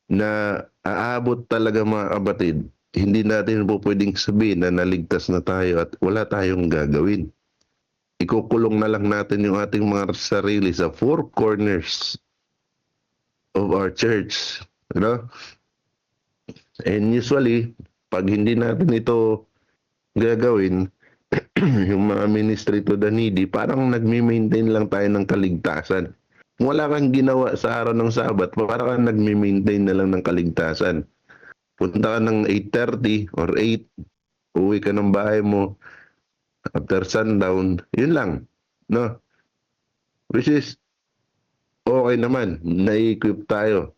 na aabot talaga mga kabatid. Hindi natin po pwedeng sabihin na naligtas na tayo at wala tayong gagawin. Ikukulong na lang natin yung ating mga sarili sa four corners of our church. You know? And usually, pag hindi natin ito gagawin, yung mga ministry to the needy, parang nagmi-maintain lang tayo ng kaligtasan. Kung wala kang ginawa sa araw ng Sabat, parang kang nagmi-maintain na lang ng kaligtasan. Punta ka ng 8:30 or 8, uwi ka ng bahay mo after sundown, yun lang. No? Which is, okay naman, na-equip tayo.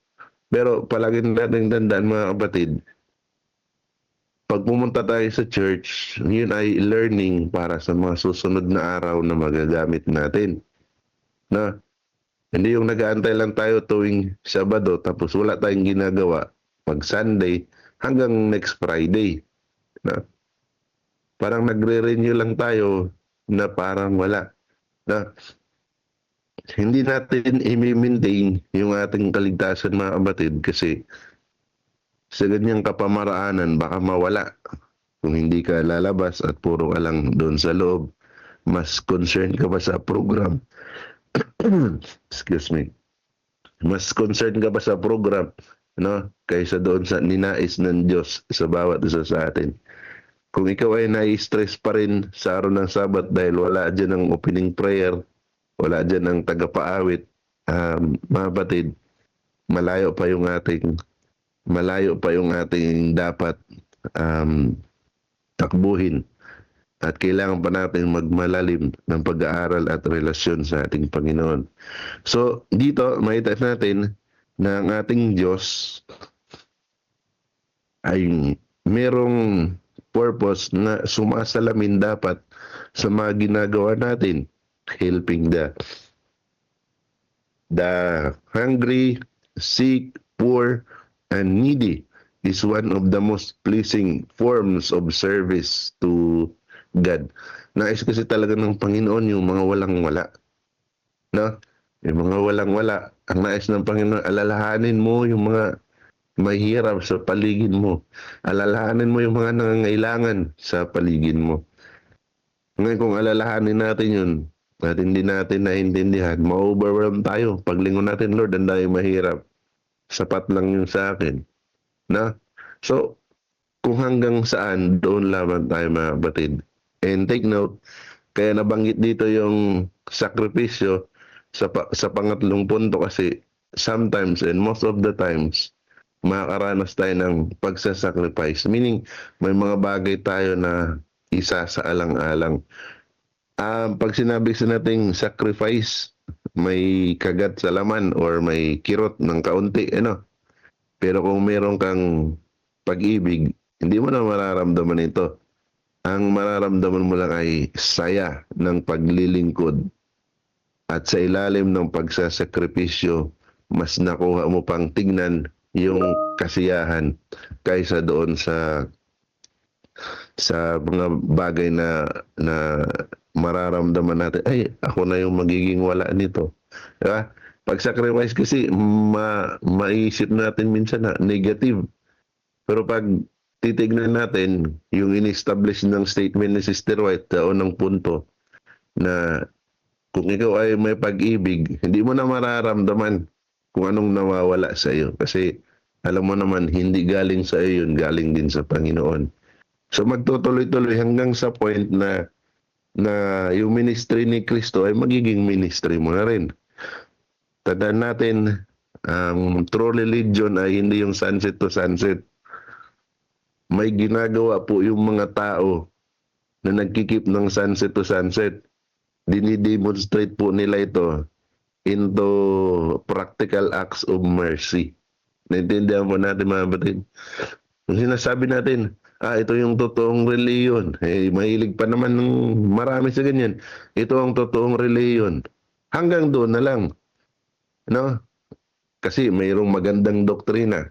Pero palagi natin tandaan mga kapatid, pag pumunta tayo sa church, yun ay learning para sa mga susunod na araw na magagamit natin. No? Hindi yung nag-aantay lang tayo tuwing Sabado tapos wala tayong ginagawa pag Sunday hanggang next Friday. No? Parang nagre-renew lang tayo na parang wala. No? Hindi natin i-maintain yung ating kaligtasan mga kapatid kasi sa ganyang kapamaraanan, baka mawala. Kung hindi ka lalabas at puro ka lang doon sa loob, mas concerned ka ba sa program? Excuse me. Mas concerned ka ba sa program, no? Kaysa doon sa ninais ng Diyos sa bawat isa sa atin. Kung ikaw ay nai-stress pa rin sa araw ng Sabat dahil wala dyan ng opening prayer, wala dyan ng tagapaawit, mga batid, malayo pa yung ating dapat takbuhin at kailangan pa natin magmalalim ng pag-aaral at relasyon sa ating Panginoon. So, dito, makita natin na ang ating Diyos ay merong purpose na sumasalamin dapat sa mga ginagawa natin, helping the hungry, sick, poor, and needy is one of the most pleasing forms of service to God. Nais kasi talaga ng Panginoon yung mga walang-wala. No? Yung mga walang-wala. Ang nais ng Panginoon, alalahanin mo yung mga mahirap sa paligid mo. Alalahanin mo yung mga nangangailangan sa paligid mo. Ngayon kung alalahanin natin yun, at hindi natin naintindihan, ma-overwhelm tayo. Paglingon natin, Lord, ang dahil mahirap. Sapat lang yung sa akin. Na? So, kung hanggang saan, doon lamang tayo mga batid. And take note, kaya nabanggit dito yung sakripisyo sa pangatlong punto kasi sometimes and most of the times, makakaranas tayo ng pagsasacrifice. Meaning, may mga bagay tayo na isa sa alang-alang. Pag sinabi sa nating sacrifice, may kagat sa laman or may kirot ng kaunti, Pero kung meron kang pag-ibig, hindi mo na mararamdaman ito. Ang mararamdaman mo lang ay saya ng paglilingkod. At sa ilalim ng pagsasakripisyo, mas nakuha mo pang tignan yung kasiyahan kaysa doon sa mga bagay na mararamdaman natin, ay, ako na yung magiging wala nito. Diba? Pag sacrifice kasi, maisip natin minsan na negative. Pero pag titignan natin yung in-establish ng statement ni Sister White sa unang punto, na kung ikaw ay may pag-ibig, hindi mo na mararamdaman kung anong nawawala sa iyo. Kasi alam mo naman, hindi galing sa iyo yun, galing din sa Panginoon. So magtutuloy-tuloy hanggang sa point na yung ministry ni Kristo ay magiging ministry mo na rin. Tandaan natin, true religion ay hindi yung sunset to sunset. May ginagawa po yung mga tao na nagkikip ng sunset to sunset. Dinidemonstrate po nila ito into practical acts of mercy. Naintindihan po natin, mga batid. Kung sinasabi natin, ito yung totoong reliyon. Mahilig pa naman ng marami sa ganyan. Ito ang totoong reliyon. Hanggang doon na lang. No? Kasi mayroong magandang doktrina.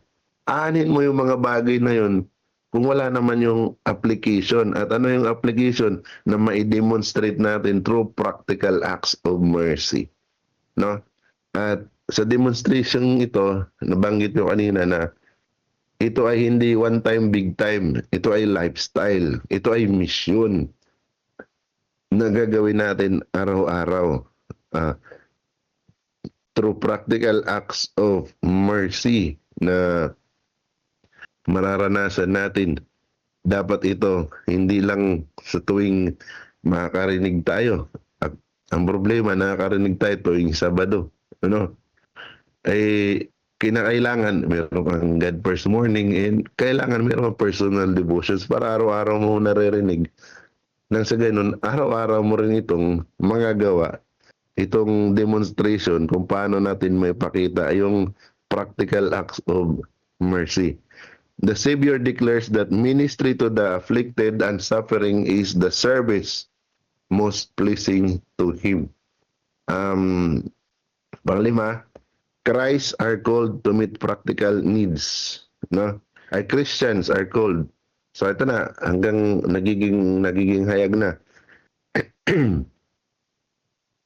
Aanin mo yung mga bagay na yun kung wala naman yung application. At ano yung application? Na ma-demonstrate natin through practical acts of mercy. No? At sa demonstration ito, nabanggit nyo kanina na ito ay hindi one time, big time. Ito ay lifestyle. Ito ay mission na gagawin natin araw-araw. Through practical acts of mercy na mararanasan natin. Dapat ito, hindi lang sa tuwing makakarinig tayo. At ang problema, nakakarinig tayo tuwing Sabado. Ano? Kinakailangan meron kang God first morning and kailangan meron kang personal devotions para araw-araw mo naririnig. Nang sa ganun, araw-araw mo rin itong magagawa, itong demonstration kung paano natin may pakita yung practical acts of mercy. The Savior declares that ministry to the afflicted and suffering is the service most pleasing to Him. Panglima, Christ are called to meet practical needs. No? Ay Christians are called. So ito na, hanggang nagiging hayag na.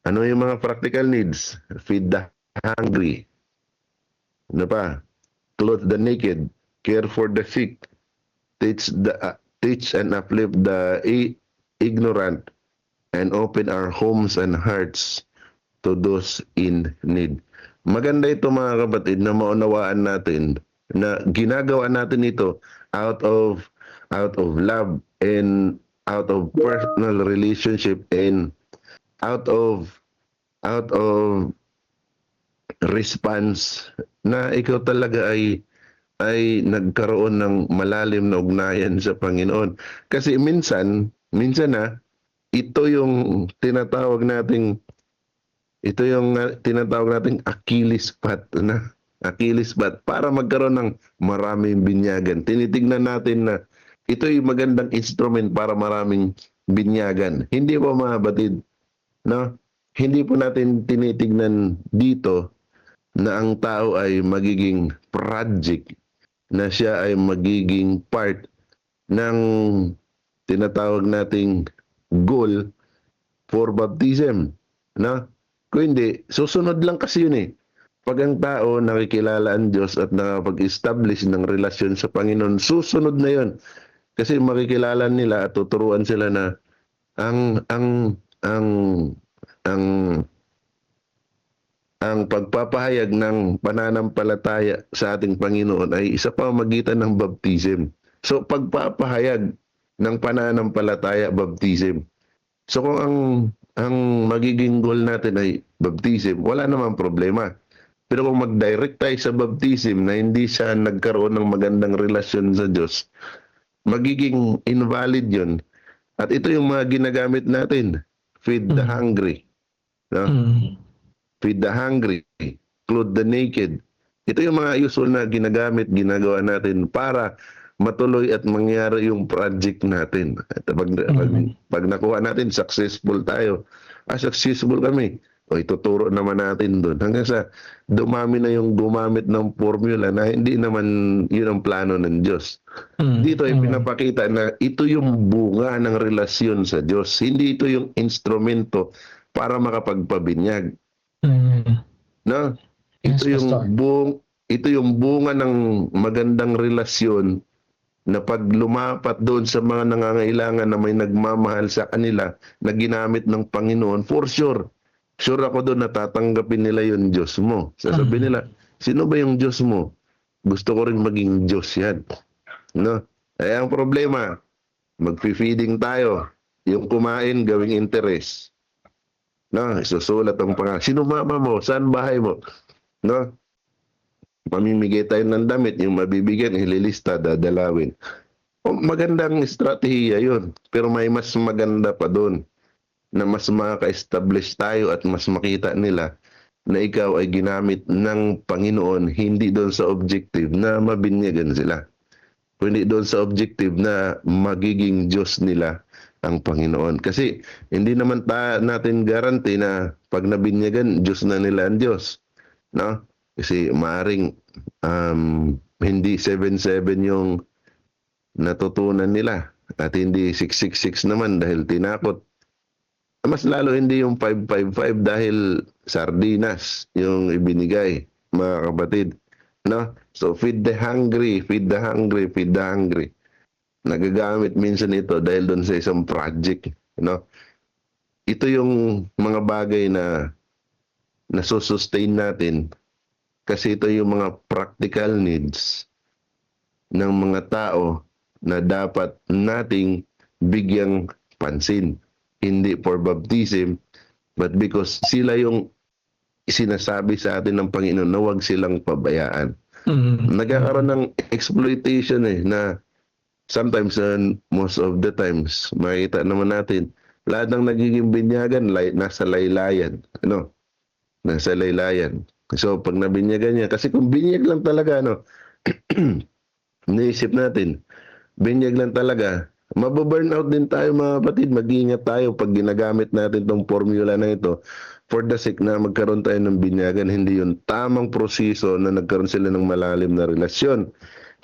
Ano yung mga practical needs? Feed the hungry. Ano pa? Clothe the naked. Care for the sick. Teach and uplift the ignorant. And open our homes and hearts to those in need. Maganda ito, mga kapatid, na maunawaan natin na ginagawa natin ito out of love and out of personal relationship and out of response na ikaw talaga ay nagkaroon ng malalim na ugnayan sa Panginoon. Kasi minsan ito yung tinatawag nating Achilles pat para magkaroon ng maraming binyagan. Tinitignan natin na ito yung magandang instrument para maraming binyagan. Hindi po, mga batid, no? Hindi po natin tinitignan dito na ang tao ay magiging project, na siya ay magiging part ng tinatawag nating goal for baptism, no? Kung hindi, susunod lang kasi yun eh. Pag ang tao nakikilala ang Diyos at nakapag-establish ng relasyon sa Panginoon, susunod na yun. Kasi makikilala nila at tuturuan sila na ang pagpapahayag ng pananampalataya sa ating Panginoon ay isa pamamagitan ng baptism. So pagpapahayag ng pananampalataya, baptism. So kung ang magiging goal natin ay baptism, wala namang problema. Pero kung mag-direct tayo sa baptism na hindi siya nagkaroon ng magandang relasyon sa Diyos, magiging invalid yun. At ito yung mga ginagamit natin. Feed the hungry. No? Feed the hungry. Clothe the naked. Ito yung mga usual na ginagawa natin para matuloy at mangyari yung project natin. At pag nakuha natin, successful tayo. Successful kami. O ituturo naman natin doon. Hanggang sa dumami na yung gumamit ng formula na hindi naman yun ang plano ng Diyos. Dito ay pinapakita na ito yung bunga ng relasyon sa Diyos. Hindi ito yung instrumento para makapagpabinyag. No? Yes, Pastor. Ito yung bunga ng magandang relasyon na pag lumapat doon sa mga nangangailangan na may nagmamahal sa kanila na ginamit ng Panginoon, for sure, sure ako doon na tatanggapin nila yung Diyos mo. Sasabihin nila, sino ba yung Diyos mo? Gusto ko rin maging Diyos yan. No? Eh, ang problema, magpi-feeding tayo. Yung kumain, gawing interest. No? Isusulat ang pangalan. Sino mama mo? Saan bahay mo? No? Pamimigay tayo ng damit, yung mabibigyan, ililista, dadalawin. O, magandang estratehiya yun. Pero may mas maganda pa doon na mas makaka-establish tayo at mas makita nila na ikaw ay ginamit ng Panginoon hindi doon sa objective na mabinyagan sila. Kundi doon sa objective na magiging Diyos nila ang Panginoon. Kasi hindi naman natin guarantee na pag nabinyagan, Diyos na nila ang Diyos. No? Kasi maaring hindi 7-7 yung natutunan nila at hindi 666 naman dahil tinakot. Mas lalo hindi yung 555 dahil sardinas yung ibinigay, mga kapatid. No? So feed the hungry, feed the hungry, feed the hungry. Nagagamit minsan ito dahil doon sa isang project. No? Ito yung mga bagay na nasusustain natin kasi ito yung mga practical needs ng mga tao na dapat nating bigyang pansin. Hindi for baptism, but because sila yung sinasabi sa atin ng Panginoon na huwag silang pabayaan. Nagkakaroon ng exploitation na sometimes, most of the times, makita naman natin, lahat ng nagiging binyagan, nasa laylayan. Ano? Nasa laylayan. So, pag nabinyagan niya, kasi kung binyag lang talaga, naisip natin, binyag lang talaga, mababurnout din tayo mga kapatid. Mag-iingat tayo pag ginagamit natin tong formula na ito for the sake na magkaroon tayo ng binyagan. Hindi yung tamang proseso na nagkaroon sila ng malalim na relasyon.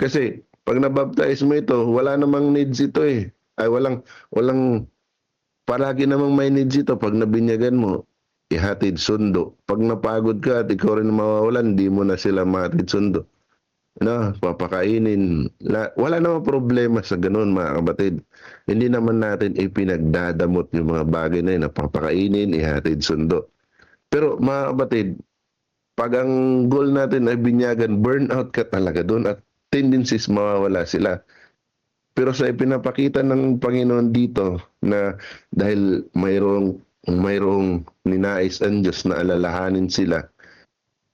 Kasi pag nabaptize mo ito, wala namang needs ito eh. Ay, walang, palagi namang may needs ito. Pag nabinyagan mo, ihatid sundo. Pag napagod ka at ikaw rin mawawalan, di mo na sila mahatid sundo. Papakainin. Wala namang problema sa ganun, mga kapatid. Hindi naman natin ipinagdadamot yung mga bagay na yun, na papakainin, ihatid sundo. Pero mga kapatid, pag ang goal natin ay binyagan, burnout ka talaga doon at tendencies mawawala sila. Pero sa ipinapakita ng Panginoon dito na dahil mayroong ninais ang Diyos na alalahanin sila,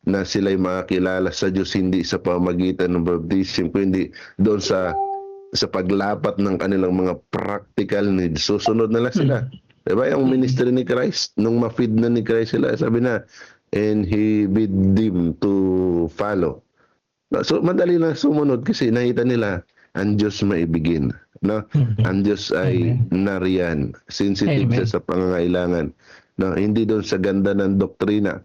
na sila'y makakilala sa Diyos hindi sa pamagitan ng baptism, kundi doon sa paglapat ng kanilang mga practical needs. Susunod na lang sila. Diba yung ministry ni Christ, nung ma-feed na ni Christ sila, sabi na, and He bid them to follow. So madali na sumunod kasi nakita nila, ang Diyos maibigin. No? Ang Diyos ay nariyan. Sensitive siya sa pangangailangan. No? Hindi doon sa ganda ng doktrina.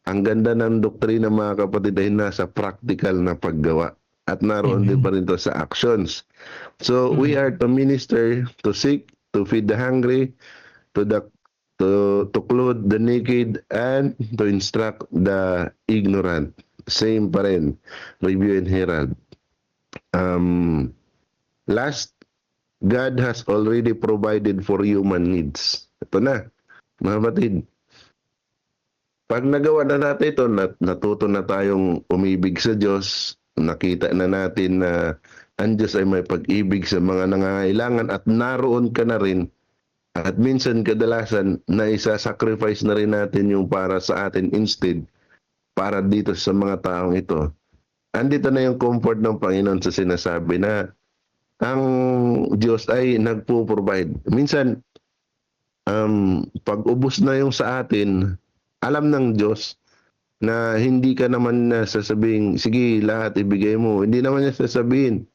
Ang ganda ng doktrina, mga kapatid, ay nasa practical na paggawa. At naroon din pa rin to sa actions. So we are to minister, to seek, to feed the hungry, to clothe the naked, and to instruct the ignorant. Same pa rin. Review and Herald. Last, God has already provided for human needs. Ito na, mga kapatid. Pag nagawa na natin ito, natuto na tayong umibig sa Diyos, nakita na natin na ang Diyos ay may pag-ibig sa mga nangangailangan at naroon ka na rin. At minsan kadalasan na isa-sacrifice na rin natin yung para sa atin instead para dito sa mga taong ito. Andito na yung comfort ng Panginoon sa sinasabi na ang Diyos ay nagpo-provide. Minsan, pag ubos na yung sa atin, alam ng Diyos na hindi ka naman sasabihin, sige, lahat ibigay mo. Hindi naman niya sasabihin.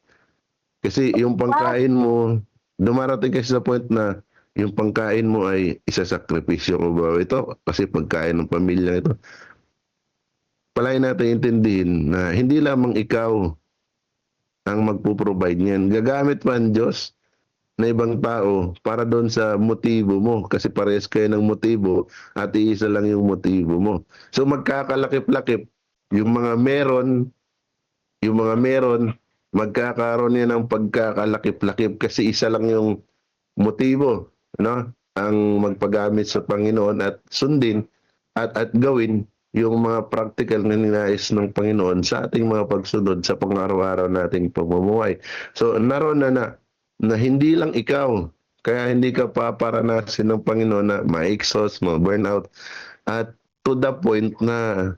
Kasi yung pangkain mo, dumarating kasi sa point na yung pangkain mo ay isasakripisyo mo ba ito? Kasi pagkain ng pamilya ito. Palagi natin intindihin na hindi lamang ikaw ang magpo-provide niyan. Gagamit pa ang Diyos na ibang tao para doon sa motibo mo. Kasi parehas kayo ng motibo at iisa lang yung motibo mo. So magkakalakip-lakip yung mga meron, magkakaroon yan ng pagkakalakip-lakip kasi isa lang yung motibo, no? Ang magpagamit sa Panginoon at sundin at gawin yung mga practical na ninais ng Panginoon sa ating mga pagsunod sa pang-araw-araw nating pamumuhay. So naroon na hindi lang ikaw, kaya hindi ka paparanasin ng Panginoon na ma-exhaust, ma-burnout at to the point na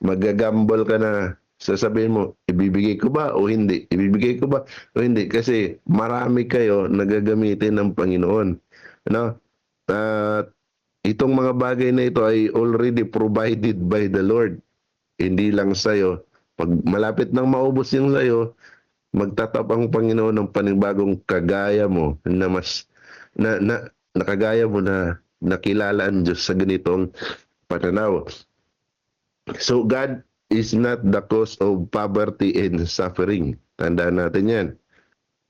magagambol ka na sasabihin mo, ibibigay ko ba o hindi? Ibibigay ko ba o hindi? Kasi marami kayo nagagamitin ng Panginoon. Ano? At itong mga bagay na ito ay already provided by the Lord. Hindi lang sa'yo. Pag malapit nang maubos yung sa'yo, magtatap ang Panginoon ng panibagong kagaya mo na mas nakagaya mo na nakilala ang Diyos sa ganitong pananaw. So God is not the cause of poverty and suffering. Tandaan natin yan.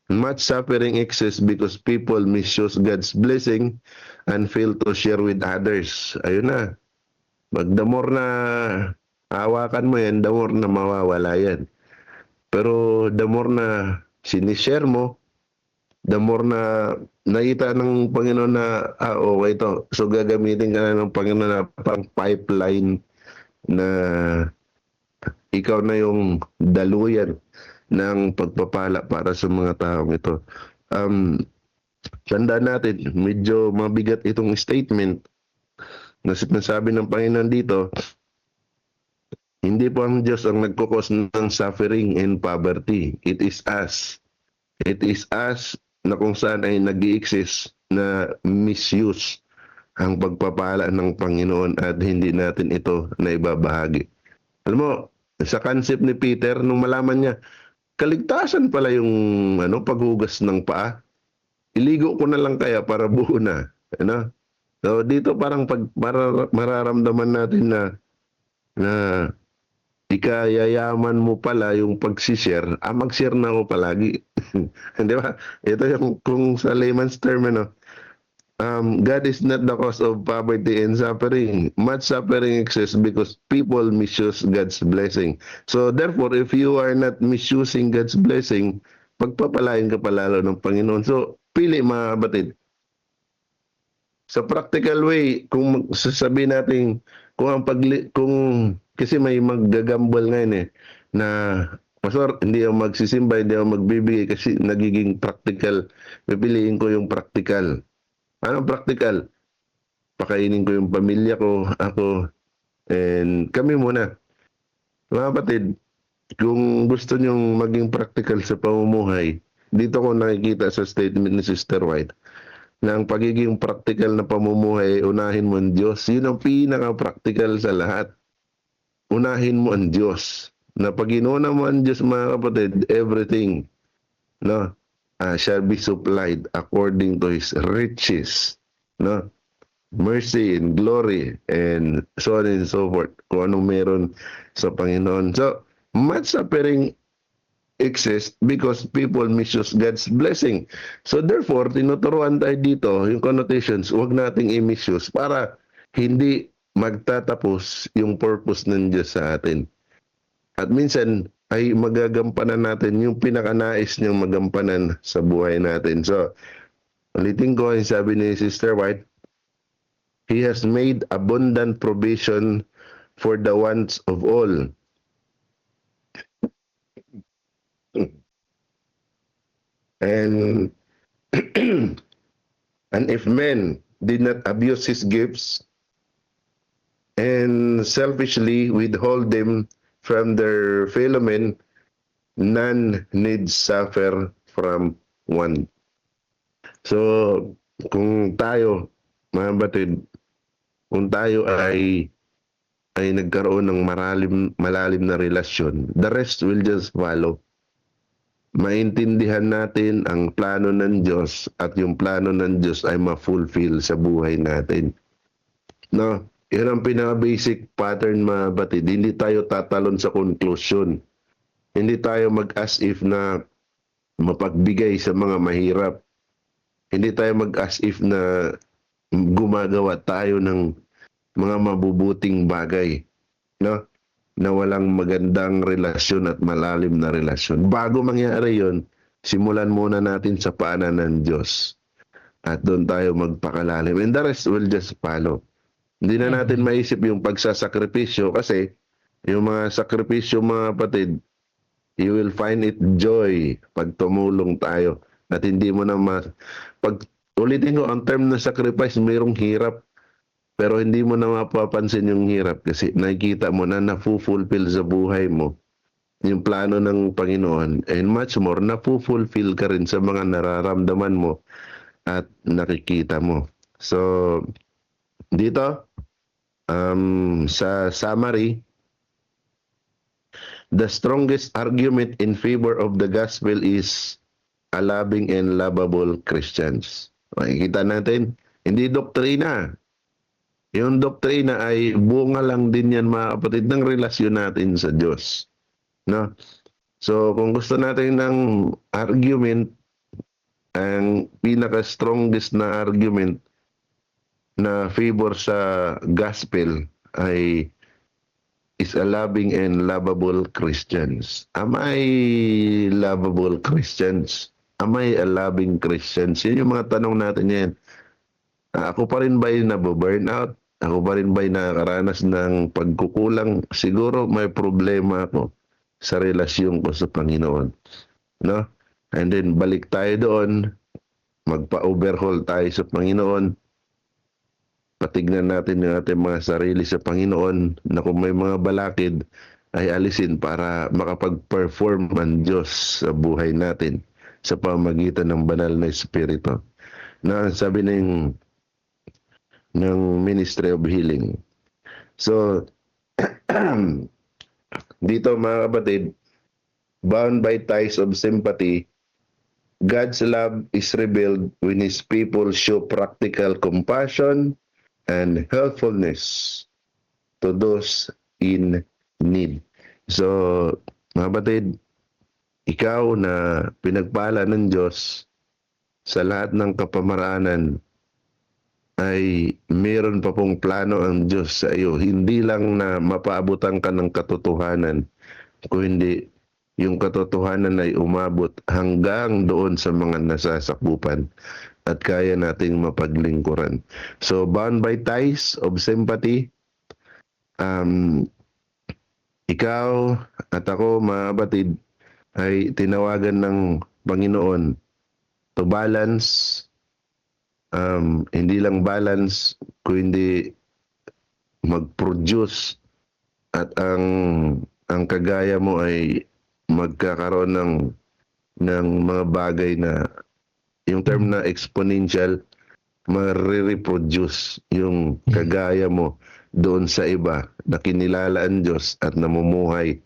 Much suffering exists because people misuse God's blessing and fail to share with others. Ayun na. The more na hawakan mo yan, the more na mawawala yan. Pero the more na sinishare mo, the more na nakita ng Panginoon na, okay to. So gagamitin ka na ng Panginoon na pang pipeline na ikaw na yung daluyan ng pagpapala para sa mga taong ito. Tandaan natin, medyo mabigat itong statement na sinasabi ng Panginoon dito, hindi po ang Diyos ang nagkukos ng suffering and poverty. It is us. It is us na kung saan ay nag-i-exist na misuse ang pagpapala ng Panginoon at hindi natin ito na ibabahagi. Alam mo, sa concept ni Peter, nung malaman niya, kaligtasan pala yung paghugas ng paa. Iligo ko na lang kaya para buo na. Ano? So dito parang mararamdaman natin na ikayayaman mo pala yung pagsishare, mag-share na ako palagi. Di ba? Ito yung kung sa layman's term, God is not the cause of poverty and suffering. Much suffering exists because people misuse God's blessing. So therefore, if you are not misusing God's blessing, pagpapalain ka palalo ng Panginoon. So, pili mga batid. Sa practical way, kung sasabihin natin, kasi may maggagambol ngayon na, Pastor, hindi ako magsisimba, hindi ako magbibigay kasi nagiging practical. Pipiliin ko yung practical. Anong practical? Pakainin ko yung pamilya ko, ako, and kami muna. Mga kapatid, kung gusto nyong maging practical sa pamumuhay, dito ko nakikita sa statement ni Sister White, na ang pagiging practical na pamumuhay, unahin mo ang Diyos. Yun ang pinaka-practical sa lahat. Unahin mo ang Diyos. Na pag inuna mo ang Diyos, mga kapatid, everything, shall be supplied according to His riches, mercy and glory, and so on and so forth, kung anong meron sa Panginoon. So, much suffering exists because people misuse God's blessing. So therefore, tinuturuan tayo dito, yung connotations, huwag nating i-misuse para hindi magtatapos yung purpose ng Diyos sa atin. At minsan, ay magagampanan natin yung pinakanais niyang magampanan sa buhay natin. So, ulitin ko yung sabi ni Sister White, He has made abundant provision for the wants of all. And if men did not abuse His gifts and selfishly withhold them from their fellow men, none need suffer from want. So, kung tayo, mga batid, kung tayo ay nagkaroon ng malalim na relasyon, the rest will just follow. maintindihan natin ang plano ng Diyos at yung plano ng Diyos ay ma-fulfill sa buhay natin. No? Yun ang pinaka-basic pattern, mga batid. Hindi tayo tatalon sa conclusion. Hindi tayo mag-as if na mapagbigay sa mga mahirap. Hindi tayo mag-as if na gumagawa tayo ng mga mabubuting bagay. No? Na walang magandang relasyon at malalim na relasyon. Bago mangyari yon, simulan muna natin sa paanan ng Diyos. At doon tayo magpakalalim. And the rest will just follow. Hindi na natin maisip yung pagsasakripisyo kasi yung mga sakripisyo, mga kapatid, you will find it joy pag tumulong tayo. At hindi mo na pag ulitin ko, ang term na sacrifice, mayroong hirap. Pero hindi mo na mapapansin yung hirap kasi nakikita mo na na-fulfill sa buhay mo yung plano ng Panginoon. And much more, na-fulfill ka rin sa mga nararamdaman mo at nakikita mo. So, dito, sa summary, the strongest argument in favor of the gospel is a loving and lovable Christians. Makikita natin, hindi doktrina. Yung doktrina ay bunga lang din yan, mga kapatid, ng relasyon natin sa Diyos. No? So, kung gusto natin ng argument, ang pinaka-strongest na argument na favor sa gospel ay is a loving and lovable Christians. Am I lovable Christians? Am I a loving Christians? Yun yung mga tanong natin yan. Ako pa rin ba'y nababurn out? Ako pa rin ba'y nakakaranas ng pagkukulang? Siguro may problema ako sa relasyon ko sa Panginoon. No? And then balik tayo doon, magpa-overhaul tayo sa Panginoon, patignan natin yung ating mga sarili sa Panginoon na kung may mga balakid ay alisin para makapag-perform ang Diyos sa buhay natin sa pamamagitan ng banal na Espiritu. Na sabi ng Ministry of Healing. So, dito, mga kapatid, bound by ties of sympathy, God's love is revealed when His people show practical compassion and helpfulness to those in need. So, mga kapatid, ikaw na pinagpala ng Diyos sa lahat ng kapamaraanan, ay meron pa pong plano ang Diyos sa iyo. Hindi lang na mapaabutan ka ng katotohanan, kundi yung katotohanan ay umabot hanggang doon sa mga nasasakupan at kaya nating mapaglingkuran. So, bound by ties of sympathy, ikaw at ako, mga kapatid, ay tinawagan ng Panginoon to balance. Hindi lang balance, kundi mag-produce at ang kagaya mo ay magkakaroon ng mga bagay na yung term na exponential, marireproduce yung kagaya mo doon sa iba na kinilala ang Diyos at namumuhay.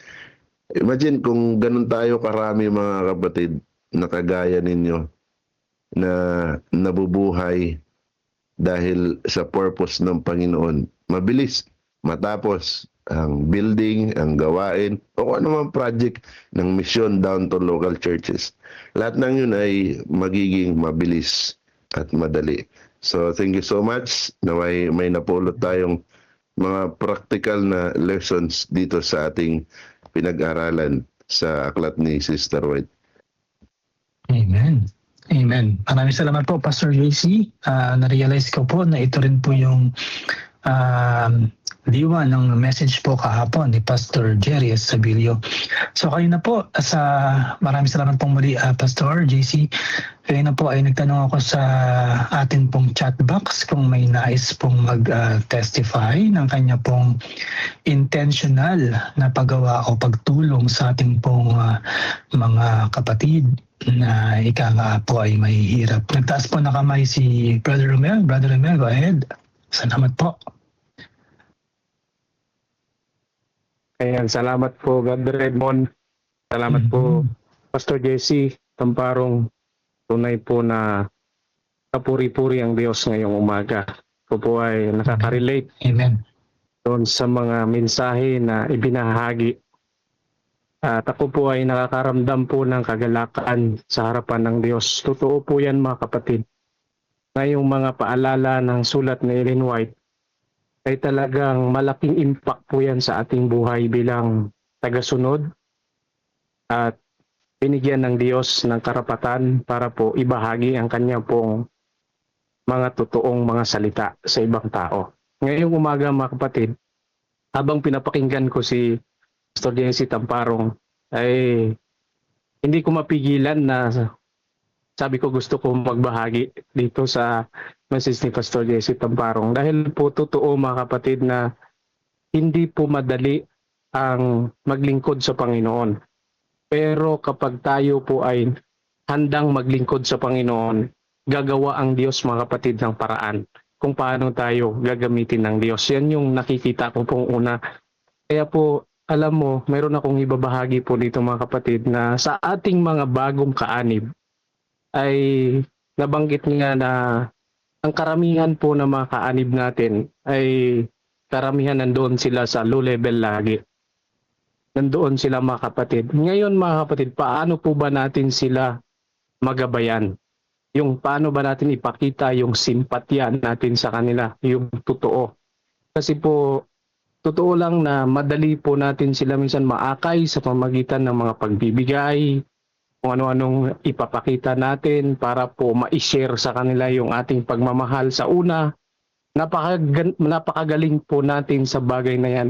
Imagine kung ganun tayo karami, mga kapatid, na kagaya ninyo, na nabubuhay dahil sa purpose ng Panginoon. Mabilis matapos ang building, ang gawain, o kung anumang project ng mission down to local churches. Lahat ng yun ay magiging mabilis at madali. So, thank you so much na may napulot tayong mga practical na lessons dito sa ating pinag-aralan sa aklat ni Sister White. Amen. Amen. Maraming salamat po, Pastor JC. Na-realize ko po na ito rin po yung diwa ng message po kahapon ni Pastor Jerry Estabilio. So kayo na po, maraming salamat pong muli, Pastor JC. Kayo na po ay nagtanong ako sa atin pong chat box kung may nais pong mag-testify ng kanya pong intentional na paggawa o pagtulong sa ating pong mga kapatid na ika nga po ay may hirap. Nagtaas po na kamay si Brother Romel. Brother Romel, go ahead. Salamat po. Ayan, salamat po, Brother Edmond. Salamat po Pastor Jesse Tamparong, tunay po na kapuri-puri ang Diyos ngayong umaga. Ako po ay nakaka-relate Amen. doon sa mga mensahe na ibinahagi. At ako po ay nakakaramdam po ng kagalakan sa harapan ng Diyos. Totoo po yan mga kapatid. Ngayong mga paalala ng sulat ni Ellen White ay talagang malaking impact po yan sa ating buhay bilang tagasunod at binigyan ng Diyos ng karapatan para po ibahagi ang kanya pong mga totoong mga salita sa ibang tao. Ngayong umaga mga kapatid, habang pinapakinggan ko si Pastor Jesse Tamparong, ay hindi ko mapigilan na sabi ko gusto ko magbahagi dito sa message ni Pastor Jesse Tamparong. Dahil po totoo mga kapatid na hindi po madali ang maglingkod sa Panginoon. Pero kapag tayo po ay handang maglingkod sa Panginoon, gagawa ang Diyos mga kapatid ng paraan kung paano tayo gagamitin ng Diyos. Yan yung nakikita ko pong una. Kaya po, alam mo, mayroon akong ibabahagi po dito mga kapatid na sa ating mga bagong kaanib ay nabanggit nga na ang karamihan po ng mga kaanib natin ay karamihan nandoon sila sa low level lagi. Nandoon sila mga kapatid. Ngayon mga kapatid, paano po ba natin sila magabayan? Yung paano ba natin ipakita yung simpatya natin sa kanila, yung totoo. Kasi po, totoo lang na madali po natin sila minsan maakay sa pamagitan ng mga pagbibigay, kung ano-anong ipapakita natin para po ma-share sa kanila yung ating pagmamahal sa una. Napakagaling po natin sa bagay na yan.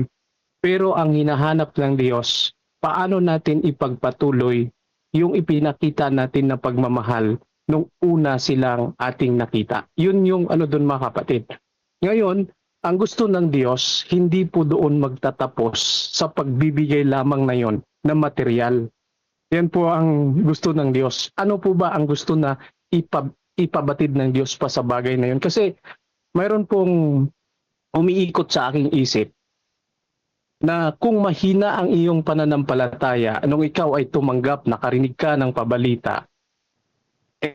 Pero ang hinahanap ng Diyos, paano natin ipagpatuloy yung ipinakita natin na pagmamahal nung una silang ating nakita. Yun yung ano doon mga kapatid. Ngayon, ang gusto ng Diyos, hindi po doon magtatapos sa pagbibigay lamang na yon na material. Yan po ang gusto ng Diyos. Ano po ba ang gusto na ipabatid ng Diyos pa sa bagay na yon? Kasi mayroon pong umiikot sa aking isip na kung mahina ang iyong pananampalataya, nung ikaw ay tumanggap, nakarinig ka ng pabalita,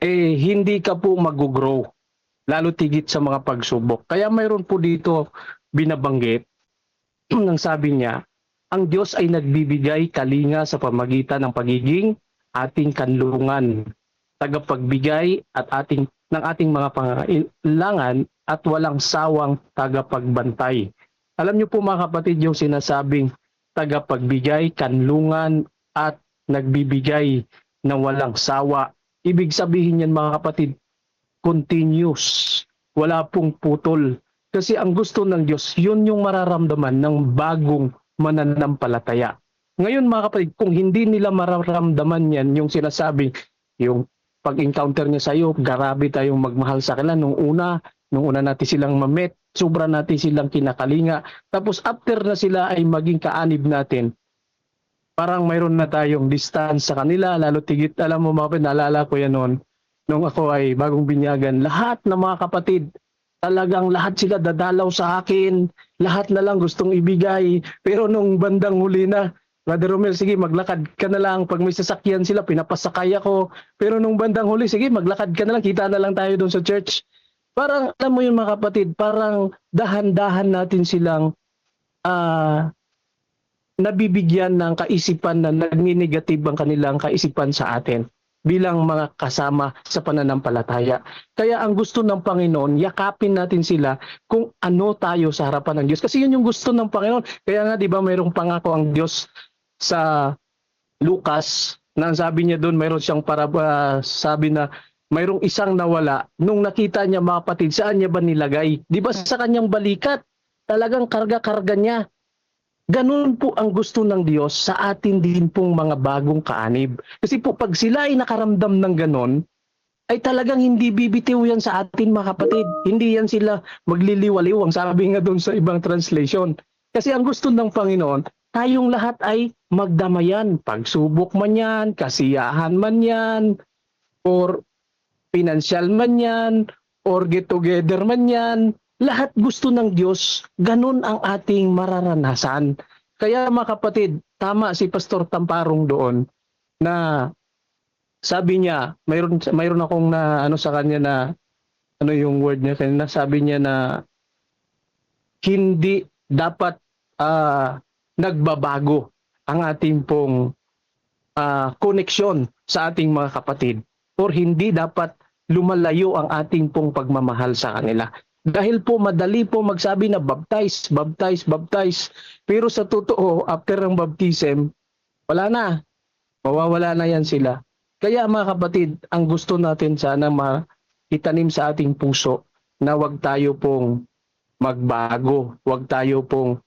hindi ka po mag-grow, lalo tigit sa mga pagsubok. Kaya mayroon po dito binabanggit, nang sabi niya, ang Diyos ay nagbibigay kalinga sa pamagitan ng pagiging ating kanlungan, tagapagbigay at ng ating mga pangailangan at walang sawang tagapagbantay. Alam niyo po mga kapatid, yung sinasabing tagapagbigay, kanlungan at nagbibigay na walang sawa. Ibig sabihin yan mga kapatid, continuous. Wala pong putol. Kasi ang gusto ng Diyos, yun yung mararamdaman ng bagong mananampalataya. Ngayon mga kapatid, kung hindi nila mararamdaman yan, yung sinasabing, yung pag-encounter niya sa iyo, grabe tayong magmahal sa kanila nung una natin silang ma-met, sobra natin silang kinakalinga. Tapos after na sila ay maging kaanib natin, parang mayroon na tayong distance sa kanila, lalo tigit, alam mo mga kapatid, naalala ko yan noon, nung ako ay bagong binyagan, lahat ng mga kapatid, talagang lahat sila dadalaw sa akin, lahat na lang gustong ibigay, pero nung bandang huli na, Brother Romel, sige maglakad ka na lang, pag may sasakyan sila, pinapasakay ako, pero nung bandang huli, sige maglakad ka na lang, kita na lang tayo doon sa church. Parang, alam mo yun mga kapatid, parang dahan-dahan natin silang nabibigyan ng kaisipan na nagni-negative ang kanilang kaisipan sa atin bilang mga kasama sa pananampalataya. Kaya ang gusto ng Panginoon, yakapin natin sila kung ano tayo sa harapan ng Diyos. Kasi yun yung gusto ng Panginoon. Kaya nga, di ba, mayroong pangako ang Diyos sa Lucas, na sabi niya doon, mayroon siyang sabi na, mayroong isang nawala, nung nakita niya mga kapatid, saan niya ba nilagay? Di ba sa kanyang balikat? Talagang karga-karga niya. Ganun po ang gusto ng Diyos sa atin din pong mga bagong kaanib. Kasi po pag sila ay nakaramdam ng ganon, ay talagang hindi bibitiw yan sa atin mga kapatid. Hindi yan sila magliliwaliw, ang sabi nga doon sa ibang translation. Kasi ang gusto ng Panginoon, tayong lahat ay magdamayan. Pagsubok man yan, kasiyahan man yan, or financial man yan, or get together man yan, lahat gusto ng Diyos, ganun ang ating mararanasan. Kaya mga kapatid, tama si Pastor Tamparong doon na sabi niya, mayroon akong na ano sa kanya na ano yung word niya kanina, sabi niya na hindi dapat nagbabago ang ating pong koneksyon sa ating mga kapatid, or hindi dapat lumalayo ang ating pong pagmamahal sa kanila. Dahil po madali po magsabi na baptize, baptize, baptize. Pero sa totoo, after ng baptism, wala na. Mawawala na yan sila. Kaya mga kapatid, ang gusto natin sana itanim sa ating puso na wag tayo pong magbago. Wag tayo pong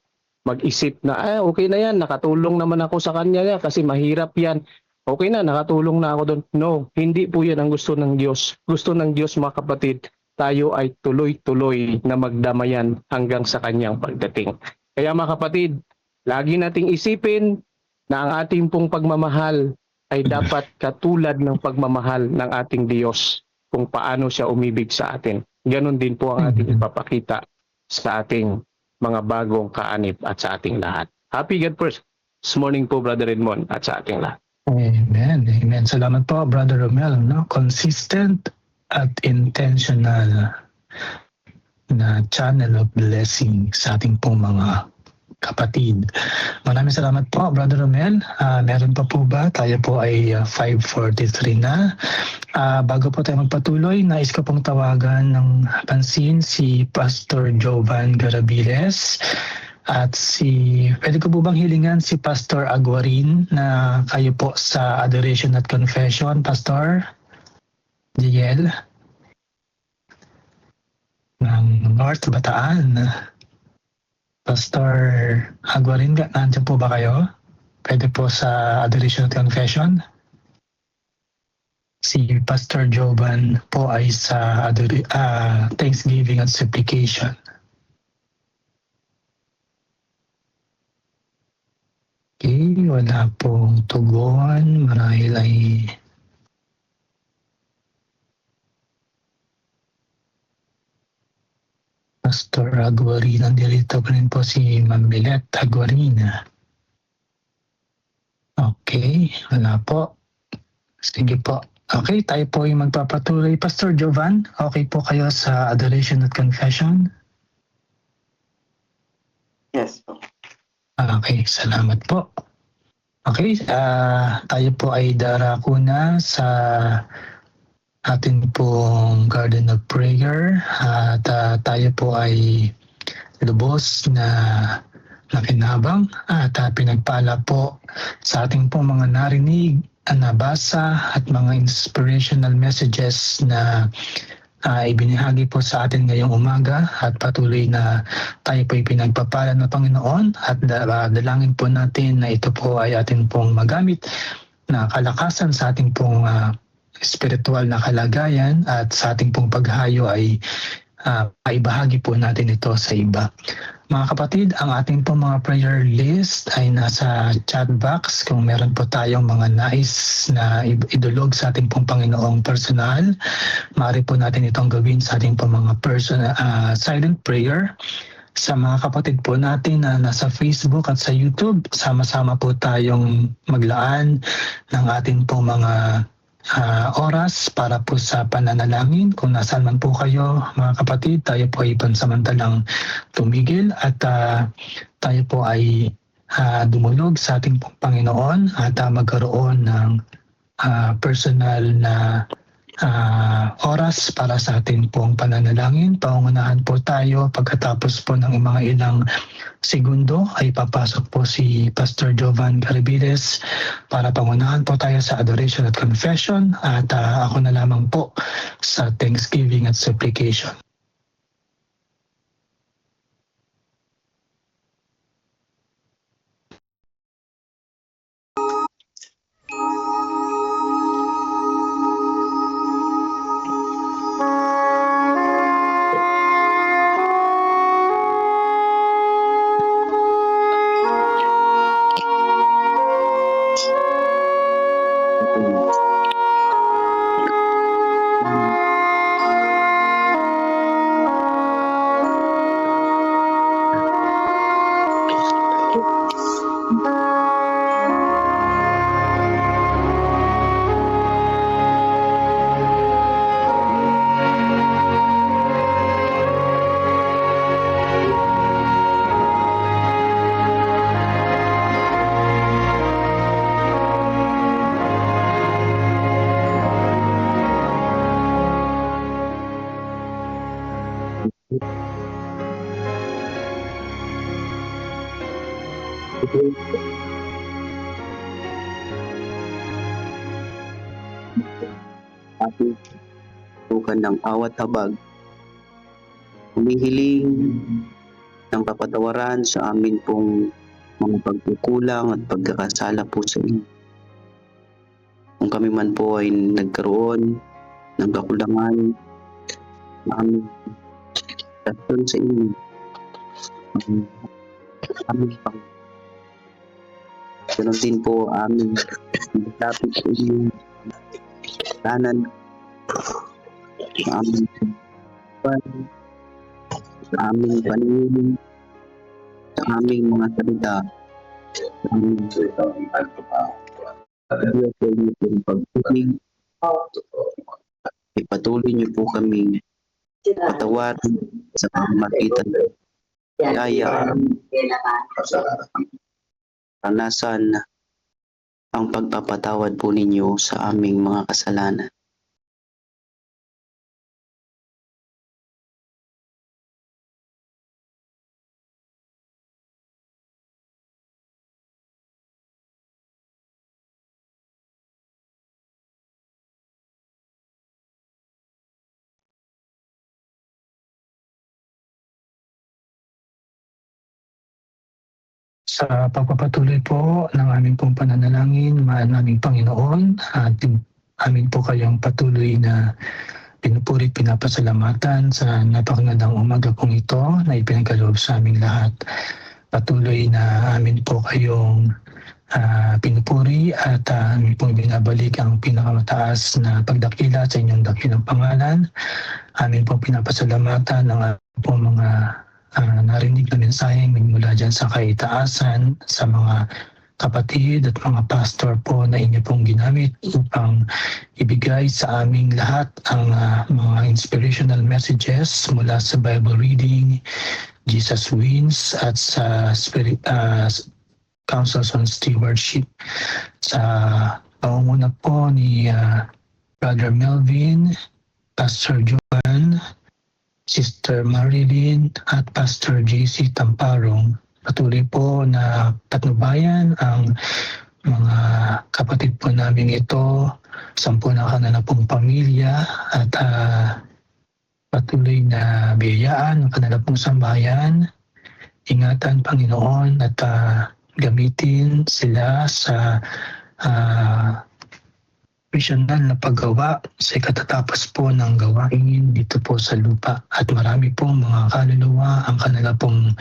mag-isip na, okay na yan, nakatulong naman ako sa kanya kasi mahirap yan. Okay na, nakatulong na ako doon. No, hindi po yan ang gusto ng Diyos. Gusto ng Diyos mga kapatid, tayo ay tuloy-tuloy na magdamayan hanggang sa kanyang pagdating. Kaya mga kapatid, lagi nating isipin na ang ating pong pagmamahal ay dapat katulad ng pagmamahal ng ating Diyos kung paano siya umibig sa atin. Ganon din po ang ating ipapakita sa ating mga bagong kaanib at sa ating lahat. Happy God first morning po, Brother Edmond, at sa ating lahat. Amen. Amen. Salamat po, Brother Romel. No? Consistent at intentional na channel of blessing sa ating pong mga kapatid. Maraming salamat po, Brother Romel. Meron pa po ba? Tayo po ay 5:43 na. Bago po tayo magpatuloy, nais ko pong tawagan ng pansin si Pastor Jovan Garabiles at pwede ko po bang hilingan si Pastor Aguarin na kayo po sa Adoration at Confession, Pastor Diel ng North Bataan. Pastor Aguarin, nandiyan po ba kayo? Pwede po sa Adoration at Confession. Si Pastor Jovan po ay sa Thanksgiving at Supplication. Okay, wala pong tugon. Marahil ay Pastor Aguarin. Nandito pa rin po si Ma'am Milet Aguarin. Okay, wala po. Sige po. Okay, tayo po yung magpapatuloy. Pastor Jovan, okay po kayo sa Adoration at Confession? Yes po. Okay, salamat po. Okay, tayo po ay darako na sa atin pong Garden of Prayer at tayo po ay lubos na nakinabang at pinagpala po sa ating pong mga narinig, nabasa at mga inspirational messages na ibinahagi po sa atin ngayong umaga at patuloy na tayo po pinagpapala ng Panginoon at dalangin po natin na ito po ay atin pong magamit na kalakasan sa ating pong spiritual na kalagayan at sa ating pong paghayo ay paibahagi po natin ito sa iba. Mga kapatid, ang ating pong mga prayer list ay nasa chat box. Kung meron po tayong mga nais na idulog sa ating pong Panginoong personal, maaari po natin itong gawin sa ating pong mga silent prayer. Sa mga kapatid po natin na nasa Facebook at sa YouTube, sama-sama po tayong maglaan ng ating pong mga oras para po sa pananalangin. Kung nasaan man po kayo mga kapatid, tayo po ay pansamantalang tumigil at tayo po ay dumulog sa ating Panginoon at magkaroon ng personal na oras para sa ating pong pananalangin. Pangunahan po tayo pagkatapos po ng mga ilang segundo ay papasok po si Pastor Jovan Garabiles para pangunahan po tayo sa Adoration at Confession at ako na lamang po sa Thanksgiving at Supplication. Ating tukan ng awat habag. Humihiling ng kapatawaran sa amin pong mga pagkukulang at pagkakasala po sa inyo. Kung kami man po ay nagkaroon ng kakulangan, aming dasal sa inyo. Aming pang ganon din po aming lapit sa inyo. Kanan sa aming sa aming paningin, sa aming mga salita, sa aming Diyos sa inyo pong pagpuling. Ipatuloy niyo po kami patawarin sa pamamagitan ng kaya ranasan ang pagpapatawad po ninyo sa aming mga kasalanan. Sa pagpapatuloy po ng aming pong pananalangin, mahal naming Panginoon, at amin po kayong patuloy na pinupuri, pinapasalamatan sa napakagandang umaga pong ito na ipinagkaloob sa aming lahat. Patuloy na amin po kayong pinupuri at amin pong binabalik ang pinakamataas na pagdakila sa inyong dakilang pangalan. Amin pong pinapasalamatan ng po mga narinig na mensaheng mula dyan sa kaitaasan, sa mga kapatid at mga pastor po na inyo pong ginamit upang ibigay sa aming lahat ang mga inspirational messages mula sa Bible reading, Jesus Wins at sa Councils on Stewardship. Sa pangunguna po ni Brother Melvin, Pastor Joan, Sister Marilyn at Pastor JC Tamparong, patuloy po na patnubayan ang mga kapatid po namin ito, 10 na kanila pong pamilya at patuloy na biyayaan ang kanila pong sambahayan. Ingatan Panginoon at gamitin sila sa profesional na paggawa sa katatapos po ng gawain dito po sa lupa. At marami pong mga kaluluwa ang kanila pong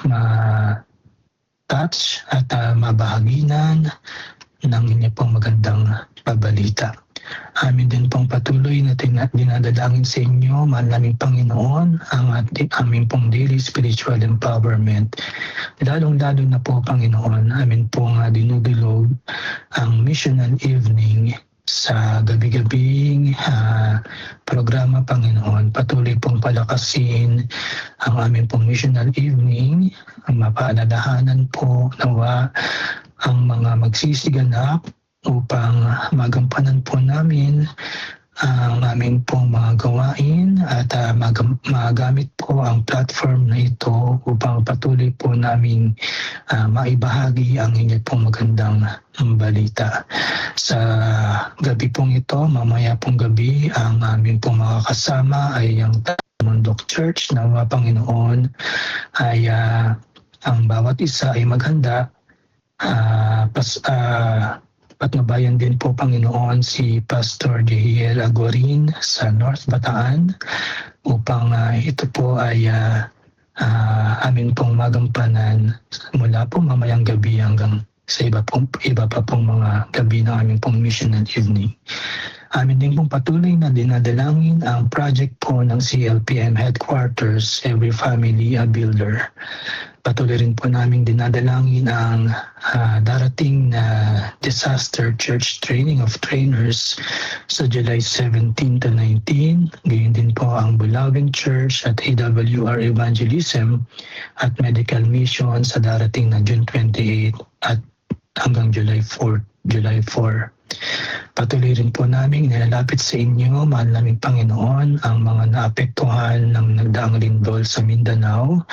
ma-touch at mabahaginan ng inyo pong magandang pabalita. Amin din pong patuloy na dinadalangin sa inyo, mahal naming Panginoon, ang aming pong daily spiritual empowerment. Lalong-lalo na po, Panginoon, amin pong dinudulog ang missional evening sa gabi-gabing programa, Panginoon. Patuloy pong palakasin ang aming pong missional evening, ang mapaalalahanan po nawa ang mga magsisiganap upang magampanan po namin ang aming pong mga gawain at magamit po ang platform na ito upang patuloy po namin maibahagi ang inyong pong magandang balita. Sa gabi pong ito, mamaya pong gabi, ang aming pong mga kasama ay ang Mundok Church na Panginoon ay ang bawat isa ay maghanda. Patnubayan din po, Panginoon, si Pastor Jehiel Agorin sa North Bataan upang ito po ay amin pong magampanan mula po mamayang gabi hanggang sa iba pa pong mga gabi ng aming pong missional evening. Amin din pong patuloy na dinadalangin ang project po ng CLPM Headquarters, Every Family a Builder. Patuloy rin po namin dinadalangin ang darating na Disaster Church Training of Trainers sa July 17 to 19. Gayon din po ang Bulawing Church at AWR Evangelism at Medical Mission sa darating na June 28 at hanggang July 4. Patuloy rin po namin nilalapit sa inyo, mahal naming Panginoon, ang mga naapektuhan ng nagdaang lindol sa Mindanao.